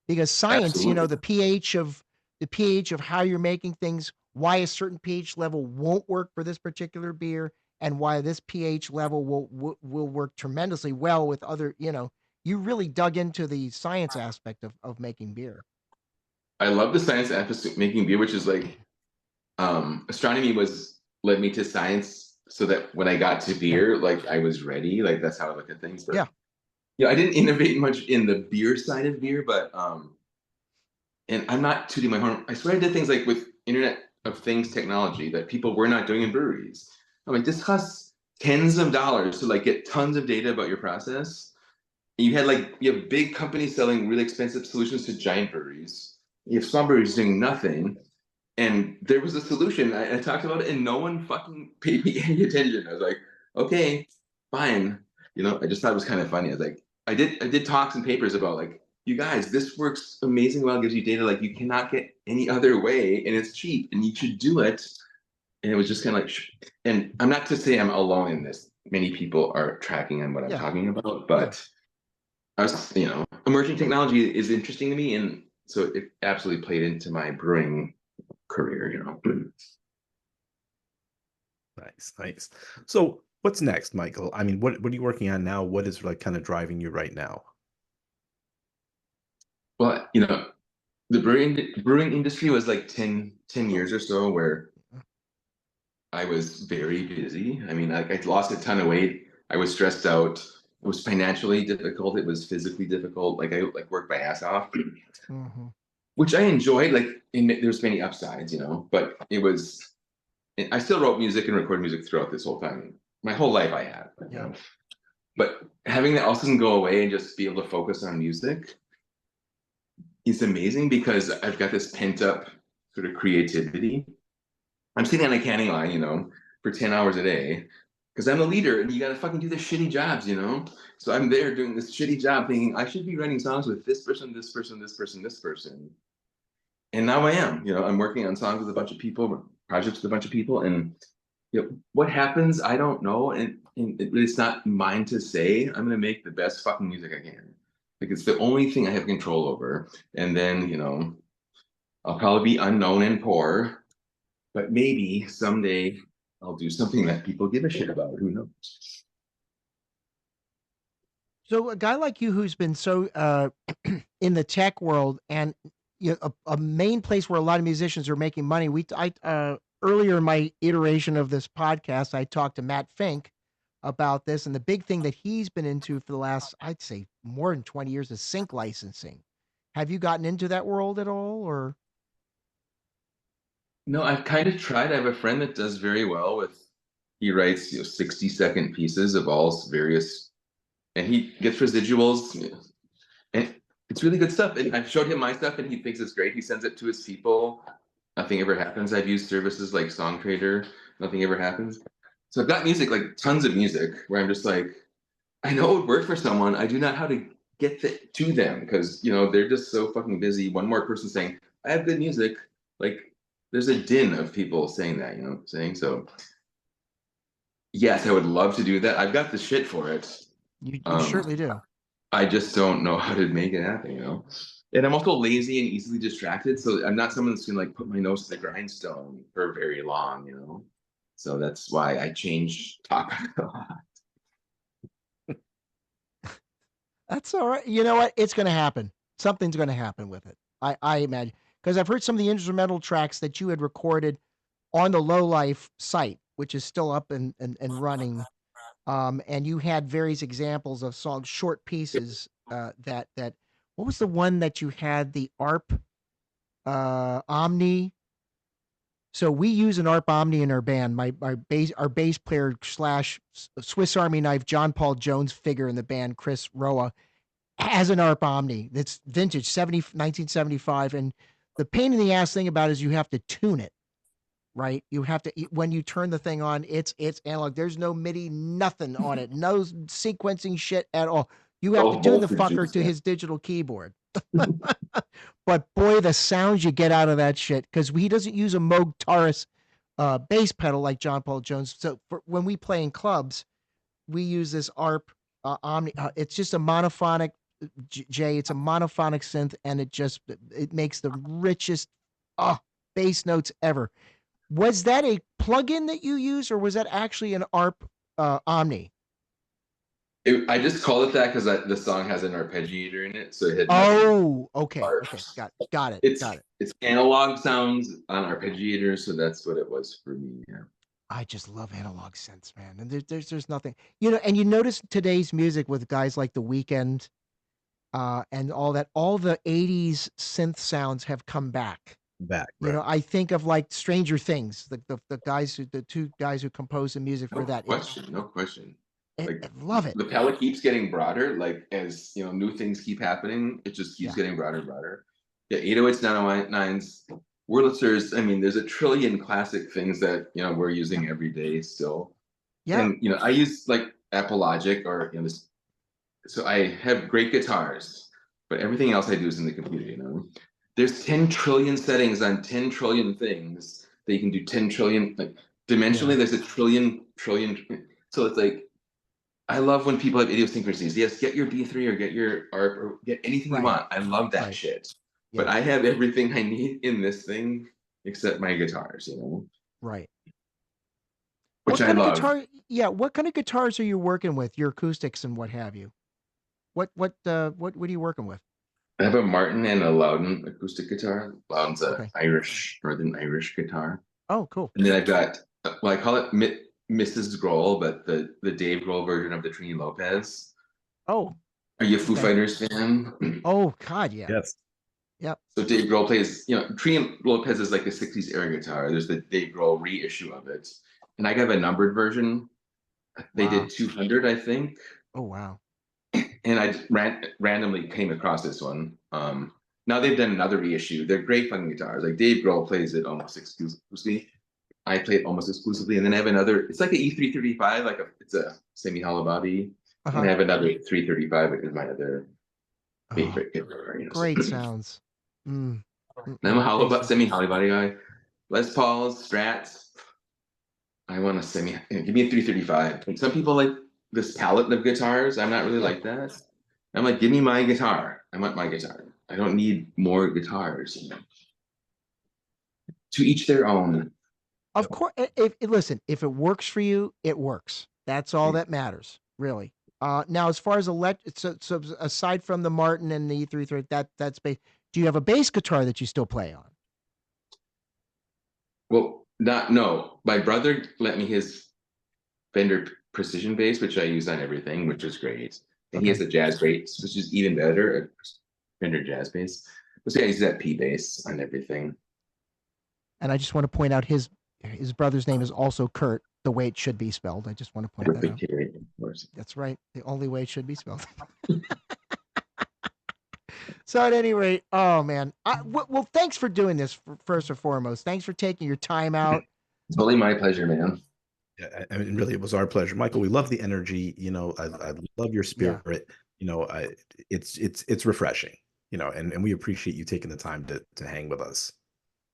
because science, Absolutely. the pH of how you're making things why a certain pH level won't work for this particular beer, and why this pH level will work tremendously well with other. You really dug into the science aspect of making beer. I love the science aspect of making beer, which is like astronomy was led me to science so that when I got to beer, like I was ready. Like that's how I look at things. But Yeah. I didn't innovate much in the beer side of beer, but and I'm not tooting my horn. I swear I did things like with Internet of Things technology that people were not doing in breweries. I'm like, this costs tens of dollars to like get tons of data about your process. And you have big companies selling really expensive solutions to giant breweries. You have small breweries doing nothing. And there was a solution. I talked about it, and no one fucking paid me any attention. I was like, okay, fine. I just thought it was kind of funny. I was like, I did talks and papers about like, you guys, this works amazing well, gives you data like you cannot get any other way, and it's cheap, and you should do it. And it was just kind of like, and I'm not to say I'm alone in this. Many people are tracking on what I'm talking about, but I was, emerging technology is interesting to me, and so it absolutely played into my brewing career. Nice. So what's next, Michael? I mean, what are you working on now? What is like kind of driving you right now? Well, the brewing industry was like 10 years or so where I was very busy. I mean, I lost a ton of weight. I was stressed out. It was financially difficult. It was physically difficult. Like I worked my ass off, which I enjoyed. Like there's many upsides, but it was. I still wrote music and recorded music throughout this whole time. My whole life I had. But having that also go away and just be able to focus on music is amazing because I've got this pent up sort of creativity. I'm sitting on a canning line, for 10 hours a day because I'm a leader and you got to fucking do the shitty jobs. So I'm there doing this shitty job thinking I should be writing songs with this person, this person, this person, this person. And now I am. I'm working on songs with a bunch of people, projects with a bunch of people. And what happens, I don't know. And it's not mine to say. I'm going to make the best fucking music I can. Like it's the only thing I have control over. And then, I'll probably be unknown and poor. But maybe someday I'll do something that people give a shit about. Who knows? So a guy like you who's been so in the tech world and a main place where a lot of musicians are making money. Earlier in my iteration of this podcast, I talked to Matt Fink about this, and the big thing that he's been into for the last, I'd say, more than 20 years is sync licensing. Have you gotten into that world at all, or? No, I've kind of tried. I have a friend that does very well with. He writes 60-second pieces of all various, and he gets residuals, and it's really good stuff. And I've showed him my stuff, and he thinks it's great. He sends it to his people. Nothing ever happens. I've used services like SongTrader. Nothing ever happens. So I've got music, like tons of music, where I'm just like, I know it would work for someone. I do not know how to get to them because they're just so fucking busy. One more person saying, I have good music. Like there's a din of people saying that, saying so. Yes, I would love to do that. I've got the shit for it. You certainly do. I just don't know how to make it happen, And I'm also lazy and easily distracted. So I'm not someone that's gonna like put my nose to the grindstone for very long. So that's why I change topic a lot. That's all right. You know what? It's going to happen. Something's going to happen with it. I imagine. Because I've heard some of the instrumental tracks that you had recorded on the Low Life site, which is still up and running. And you had various examples of songs, short pieces that what was the one that you had, the ARP Omni? So we use an ARP Omni in our band. Our bass player slash Swiss Army knife John Paul Jones figure in the band, Chris Roa, has an ARP Omni that's vintage 1975. And the pain in the ass thing about it is you have to tune it, right? You have to, when you turn the thing on, it's analog. There's no MIDI, nothing on it, no sequencing shit at all. You have to tune the fucker to his digital keyboard. But boy, the sounds you get out of that shit, because he doesn't use a Moog Taurus bass pedal like John Paul Jones. So when we play in clubs, we use this ARP Omni. It's just a monophonic, Jay. It's a monophonic synth, and it makes the richest bass notes ever. Was that a plugin that you use, or was that actually an ARP Omni? I just called it that because the song has an arpeggiator in it, so it had nothing. Oh, okay, ARP. okay, got it, It's got it. it's analog sounds on arpeggiator, so that's what it was for me. Yeah. I just love analog synths, man. And there's nothing, and you notice today's music with guys like The Weeknd, and all that, all the 80s synth sounds have come back. Back, right? I think of like Stranger Things, the two guys who composed the music No for that. question, no question. Like I love it. the palette keeps getting broader, like as new things keep happening, it just keeps Yeah. getting broader and broader. Yeah, 808s, 909s, Wurlitzers. I mean, there's a trillion classic things that we're using every day still. Yeah. And I use like Apple Logic or this, so I have great guitars, but everything else I do is in the computer. There's 10 trillion settings on 10 trillion things that you can do 10 trillion, like dimensionally, Yeah. there's a trillion. So it's like, I love when people have idiosyncrasies. Yes, get your D3 or get your ARP or get anything you Right. want. I love that Right. shit. Yeah. But I have everything I need in this thing except my guitars, Right. which I kind of love. guitar? Yeah. What kind of guitars are you working with? Your acoustics and what have you? What are you working with? I have a Martin and a Loudon acoustic guitar. Loudon's a Okay. Northern Irish guitar. Oh, cool. And then I've got, well, I call it Mrs. Grohl, but the Dave Grohl version of the Trini Lopez. Oh. Are you a Foo Okay. Fighters fan? Oh God, yeah. Yes. Yep. So Dave Grohl plays, Trini Lopez is like a 60s era guitar. There's the Dave Grohl reissue of it. And I got a numbered version. They Wow. did 200, I think. Oh wow. And I randomly came across this one. Now they've done another reissue. They're great fucking guitars. Like Dave Grohl plays it almost exclusively. I play it almost exclusively, and then I have another. It's like an E335, it's a semi-hollow body, and I have another 335, which is my other favorite guitar. Great sounds. And I'm a semi-hollow body guy. Les Pauls, Strats. I want a give me a 335. And some people like this palette of guitars. I'm not really like that. I'm like, give me my guitar. I want my guitar. I don't need more guitars. To each their own. Of course, listen, if it works for you, it works. That's all that matters, really. Now, as far as so aside from the Martin and the E33, that's bass. Do you have a bass guitar that you still play on? Well, no. My brother lent me his Fender Precision bass, which I use on everything, which is great. And he has a jazz bass, which is even better, a Fender jazz bass. So yeah, I use that P bass on everything. And I just want to point out his brother's name is also Kurt, the way it should be spelled. I just want to point that out. Of course. That's right. The only way it should be spelled. So at any rate, oh man. Well, thanks for doing this first and foremost. Thanks for taking your time out. It's totally my pleasure, man. Yeah, I mean, really, it was our pleasure, Michael. We love the energy. I love your spirit. Yeah. It's refreshing. And we appreciate you taking the time to hang with us.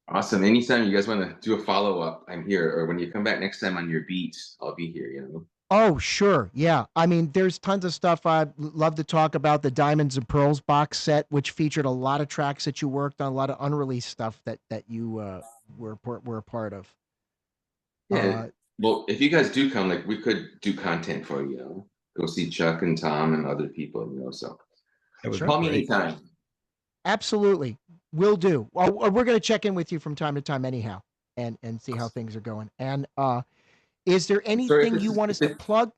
Awesome. Anytime you guys want to do a follow-up, I'm here. Or when you come back next time on your beat, I'll be here, Oh, sure. Yeah. I mean, there's tons of stuff I'd love to talk about. The Diamonds and Pearls box set, which featured a lot of tracks that you worked on, a lot of unreleased stuff that you were a part of. Yeah. Well, if you guys do come, like we could do content for you, go see Chuck and Tom and other people, so call me anytime. Absolutely. Will do. Well, we're going to check in with you from time to time anyhow and see how things are going. And is there anything you want us to plug?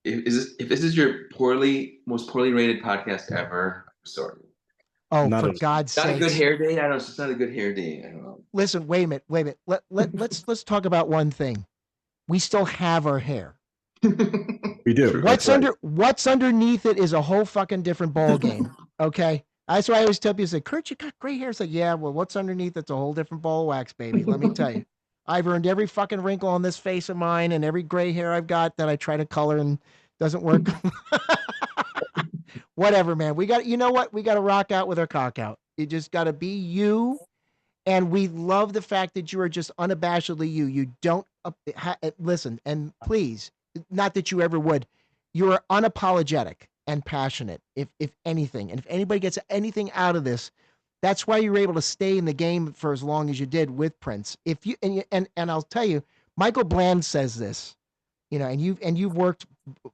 If this is your most poorly rated podcast ever, I'm sorry. Oh, for God's sake! Not a good hair day. I don't know. It's just not a good hair day. I don't know. Listen, wait a minute. Let's talk about one thing. We still have our hair. We do. What's underneath it is a whole fucking different ball game. Okay. That's why I always tell people, Kurt, you got gray hair. It's like, yeah, well, what's underneath it's a whole different ball of wax, baby. Let me tell you. I've earned every fucking wrinkle on this face of mine and every gray hair I've got that I try to color and doesn't work. Whatever, man. We got to rock out with our cock out. You just got to be you. And we love the fact that you are just unabashedly you. You don't listen. And please, not that you ever would, you are unapologetic and passionate, if anything. And if anybody gets anything out of this, That's why you were able to stay in the game for as long as you did with Prince. If you and I'll tell you, Michael Bland says this, and you've worked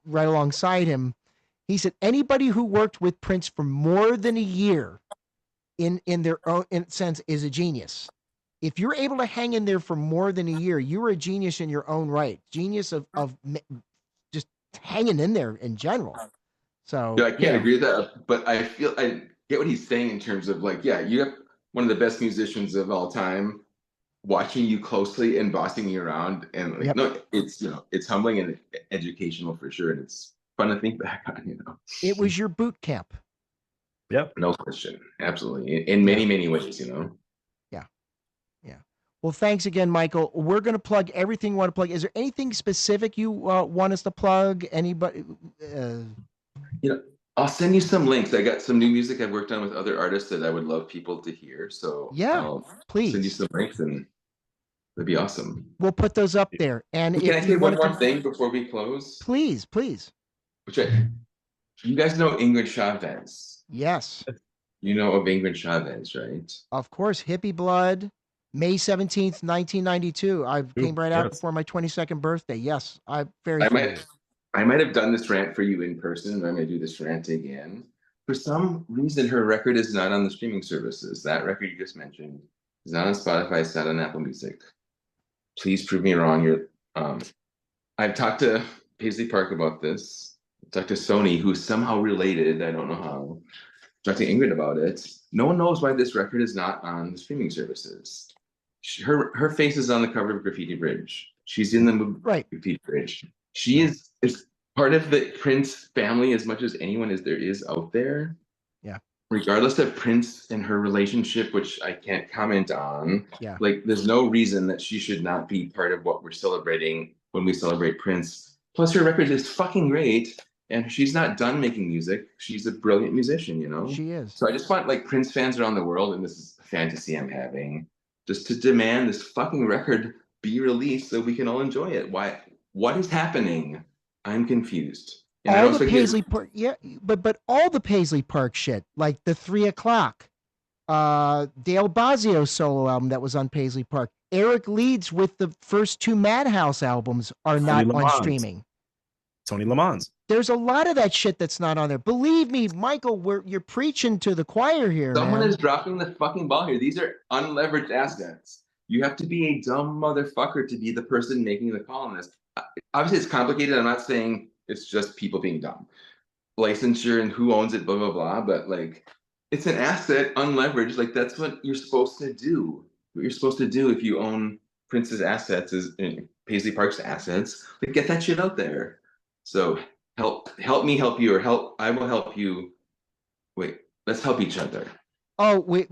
right alongside him. He said anybody who worked with Prince for more than a year in their own sense is a genius. If you're able to hang in there for more than a year, you're a genius in your own right. Genius of just hanging in there in general. So I can't agree with that, but I feel I get what he's saying in terms of like, yeah, you have one of the best musicians of all time watching you closely and bossing you around, and like, no, it's it's humbling and educational for sure, and it's fun to think back on. It was your boot camp. Yep. No question, absolutely, in many ways. Yeah. Well, thanks again, Michael. We're going to plug everything you want to plug. Is there anything specific you want us to plug? Anybody? I'll send you some links. I got some new music I've worked on with other artists that I would love people to hear. So I'll please send you some links, and that'd be awesome. We'll put those up there. And can I say one more thing before we close? Please. You guys know Ingrid Chavez? Yes. You know of Ingrid Chavez, right? Of course. Hippie Blood, May 17th, 1992. I came right out before my 22nd birthday. Yes. I might have done this rant for you in person, but I'm going to do this rant again. For some reason, her record is not on the streaming services. That record you just mentioned is not on Spotify. It's not on Apple Music. Please prove me wrong. I've talked to Paisley Park about this. I've talked to Sony, who's somehow related. I don't know how. I've talked to Ingrid about it. No one knows why this record is not on the streaming services. Her face is on the cover of Graffiti Bridge. She's in the movie Graffiti Bridge. She is part of the Prince family as much as anyone there is out there. Yeah. Regardless of Prince and her relationship, which I can't comment on. Yeah. Like, there's no reason that she should not be part of what we're celebrating when we celebrate Prince. Plus, her record is fucking great, and she's not done making music. She's a brilliant musician, She is. So I just want Prince fans around the world, and this is a fantasy I'm having, just to demand this fucking record be released so we can all enjoy it. Why? What is happening? I'm confused. And all the Paisley Park, but all the Paisley Park shit, like the 3 o'clock, Dale Bazio solo album that was on Paisley Park. Eric Leeds with the first 2 Madhouse albums are not on streaming. Tony Lamons. There's a lot of that shit that's not on there. Believe me, Michael, you're preaching to the choir here. Someone is dropping the fucking ball here. These are unleveraged assets. You have to be a dumb motherfucker to be the person making the call on this. Obviously, it's complicated. I'm not saying it's just people being dumb. Licensure and who owns it, blah, blah, blah. But it's an asset, unleveraged. That's what you're supposed to do. What you're supposed to do if you own Prince's assets is Paisley Park's assets. Get that shit out there. So help me help you, or I will help you. Wait, let's help each other. Oh, wait,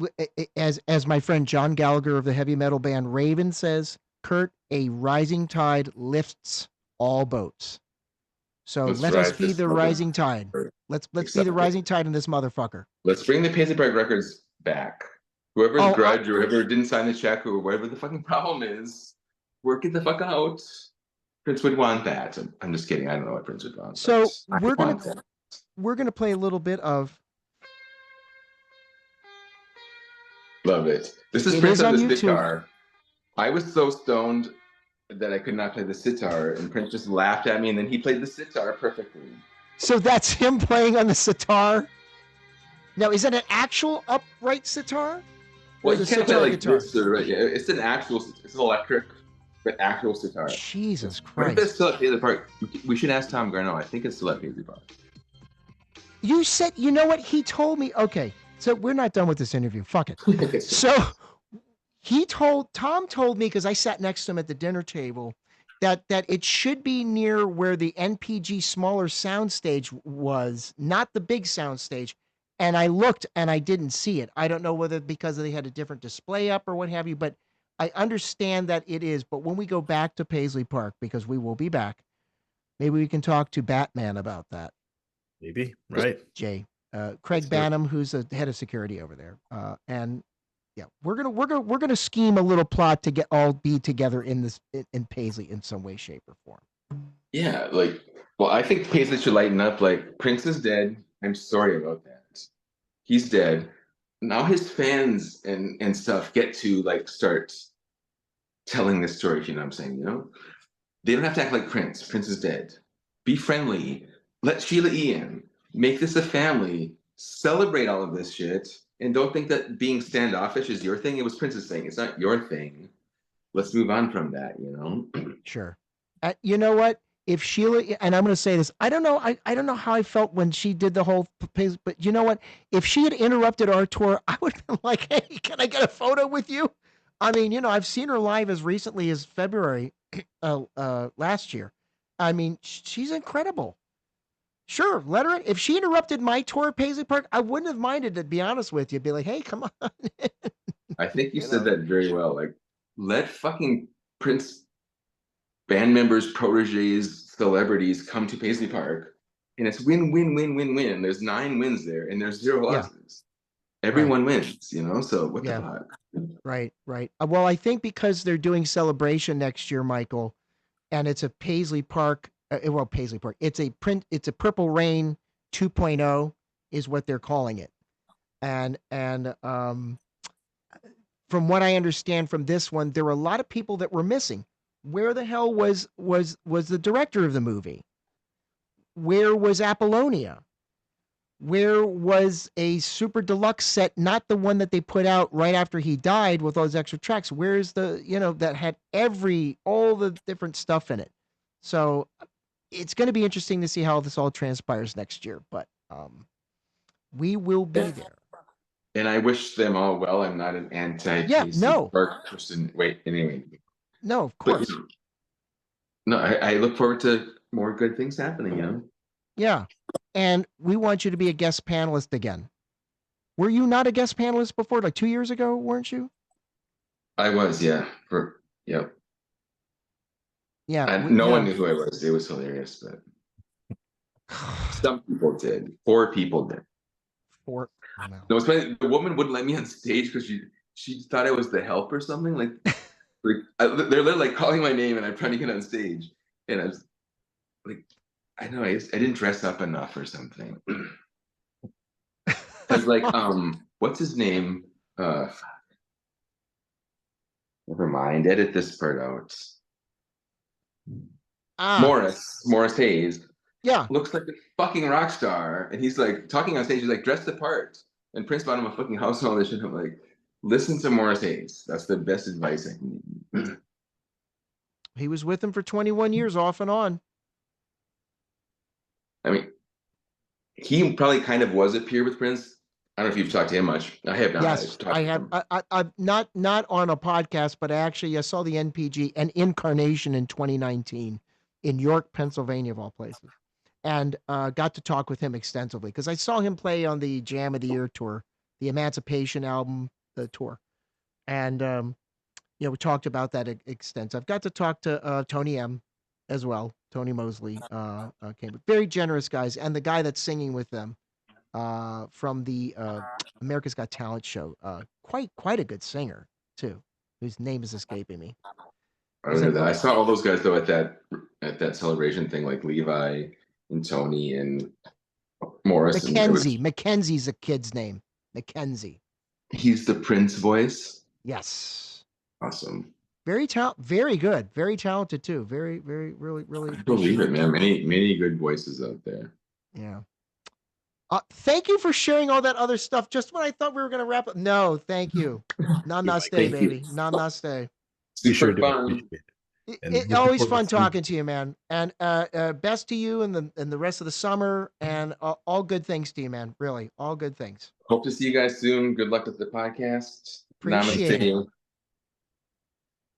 as my friend John Gallagher of the heavy metal band Raven says, Kurt, a rising tide lifts all boats. So let us be the rising tide. Let's be the rising tide in this motherfucker. Let's bring the Paisley Park records back. Whoever's grudge or whoever didn't sign the check or whatever the fucking problem is, work it the fuck out. Prince would want that. I'm just kidding. I don't know what Prince would want. So we're gonna play a little bit of. Love it. This is Prince on the sitar. I was so stoned that I could not play the sitar, and Prince just laughed at me, and then he played the sitar perfectly. So that's him playing on the sitar? Now, is that an actual upright sitar? Well, you can't play guitar? This, it's an electric, but actual sitar. Jesus Christ. What if it's still at Paisley Park? We should ask Tom Garneau. I think it's still at Paisley Park. You said, you know what? He told me, okay, so we're not done with this interview. Fuck it. So Tom told me, because I sat next to him at the dinner table, that it should be near where the NPG smaller soundstage was, not the big soundstage. And I looked and I didn't see it. I don't know whether because they had a different display up or what have you, but I understand that it is. But when we go back to Paisley Park, because we will be back, maybe we can talk to Batman about that. Maybe, right? Jay, Craig Banham, who's the head of security over there, and yeah, we're gonna scheme a little plot to be together in Paisley in some way, shape, or form. Yeah, I think Paisley should lighten up. Prince is dead. I'm sorry about that. He's dead. now his fans and stuff get to like start telling this story, if you know what I'm saying, you know? They don't have to act like Prince. Prince is dead. Be friendly. Let Sheila E. in. Make this a family. Celebrate all of this shit. And don't think that being standoffish is your thing. It was Prince's thing. It's not your thing. Let's move on from that, you know? Sure. You know what? If Sheila, and I'm going to say this, I don't know. I don't know how I felt when she did the whole, but you know what? If she had interrupted our tour, I would have been like, hey, can I get a photo with you? I mean, you know, I've seen her live as recently as February last year. I mean, she's incredible. Sure, let her. If she interrupted my tour at Paisley Park, I wouldn't have minded. To be honest with you, be like, hey, come on. I think you You said know? that very well. Like, let fucking Prince band members, proteges, celebrities come to Paisley Park, and it's win, win, win, win, win. There's 9 wins there, and there's 0 Yeah, losses. right. Everyone wins, you know. So what the Yeah, fuck? right, right. Well, I think because they're doing Celebration next year, Michael, and it's a Paisley Park. Well, Paisley Park. It's a print. It's a Purple Rain 2.0 is what they're calling it. And from what I understand from this one, there were a lot of people that were missing. Where the hell was the director of the movie? Where was Apollonia? Where was a super deluxe set, not the one that they put out right after he died with all those extra tracks? Where's the, you know, that had all the different stuff in it? So it's going to be interesting to see how this all transpires next year, but we will be there. And I wish them all well. I'm not an Yeah, anti-Paisley no, Park person. Wait, anyway. no, of But course. no, I look forward to more good things happening, you know? Yeah. And we want you to be a guest panelist again. Were you not a guest panelist before, like 2 years ago, weren't you? I was, yeah. Yep. Yeah, And no one knew who I was. It was hilarious, but some people did. 4 people did. for no. No, it's funny. The woman wouldn't let me on stage because she thought I was the help or something. They're literally like calling my name and I'm trying to get on stage. And I was like, I know I didn't dress up enough or something. Because like what's his name? Never mind. Edit this part out. Morris Hayes Yeah. looks like a fucking rock star, and he's like talking on stage. He's like dress the part, and Prince bought him a fucking house and all this shit. I'm like, listen to Morris Hayes. That's the best advice I can give. He was with him for 21 years off and on. I mean, he probably kind of was a peer with Prince. I don't know if you've talked to him much. I have not. Yes, I have. I not on a podcast, but I saw the NPG an incarnation in 2019 in York, Pennsylvania, of all places, and got to talk with him extensively because I saw him play on the Jam of the Year tour, the Emancipation album, the tour, and you know, we talked about that extensive. I've got to talk to Tony M as well. Tony Mosley came, very generous guys, and the guy that's singing with them from the America's Got Talent show. Quite a good singer too, whose name is escaping me. I don't know that. I saw all those guys though at that celebration thing, like Levi and Tony and Morris. Mackenzie. Mackenzie's a kid's name. Mackenzie. He's the Prince voice. Yes. Awesome. Very good. Very talented too. Very, very, really. I believe it, man. Many good voices out there. Yeah. Thank you for sharing all that other stuff. Just when I thought we were going to wrap up. No, thank you. Namaste, baby. Namaste. Super fun. It's always fun talking to you, man. And best to you and the rest of the summer, and all good things to you, man. Really, all good things. Hope to see you guys soon. Good luck with the podcast. Appreciate it.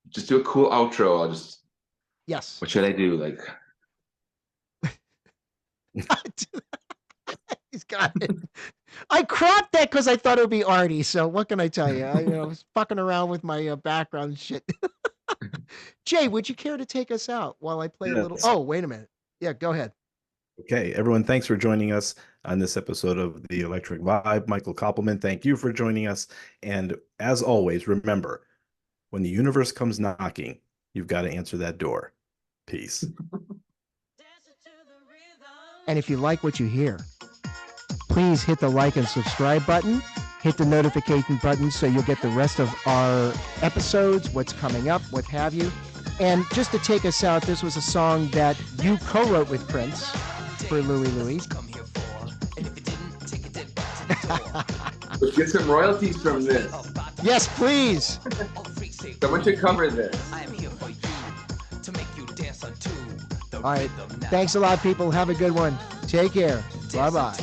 Just do a cool outro. Yes. What should I do? Like, he's got it. I cropped that because I thought it would be arty. So what can I tell you? I was fucking around with my background shit. Jay, would you care to take us out while I play a little? Oh, wait a minute. Yeah, go ahead. Okay, everyone, thanks for joining us on this episode of The Electric Vibe. Michael Koppelman, thank you for joining us. And as always, remember, when the universe comes knocking, you've got to answer that door. Peace. And if you like what you hear, please hit the like and subscribe button. Hit hit the notification button so you'll get the rest of our episodes, what's coming up, what have you. And just to take us out, this was a song that you co-wrote with Prince for Louie Louie. Let's get some royalties from this. Yes, please. Someone should cover this. All right. Thanks a lot, people. Have a good one. Take care. Bye-bye.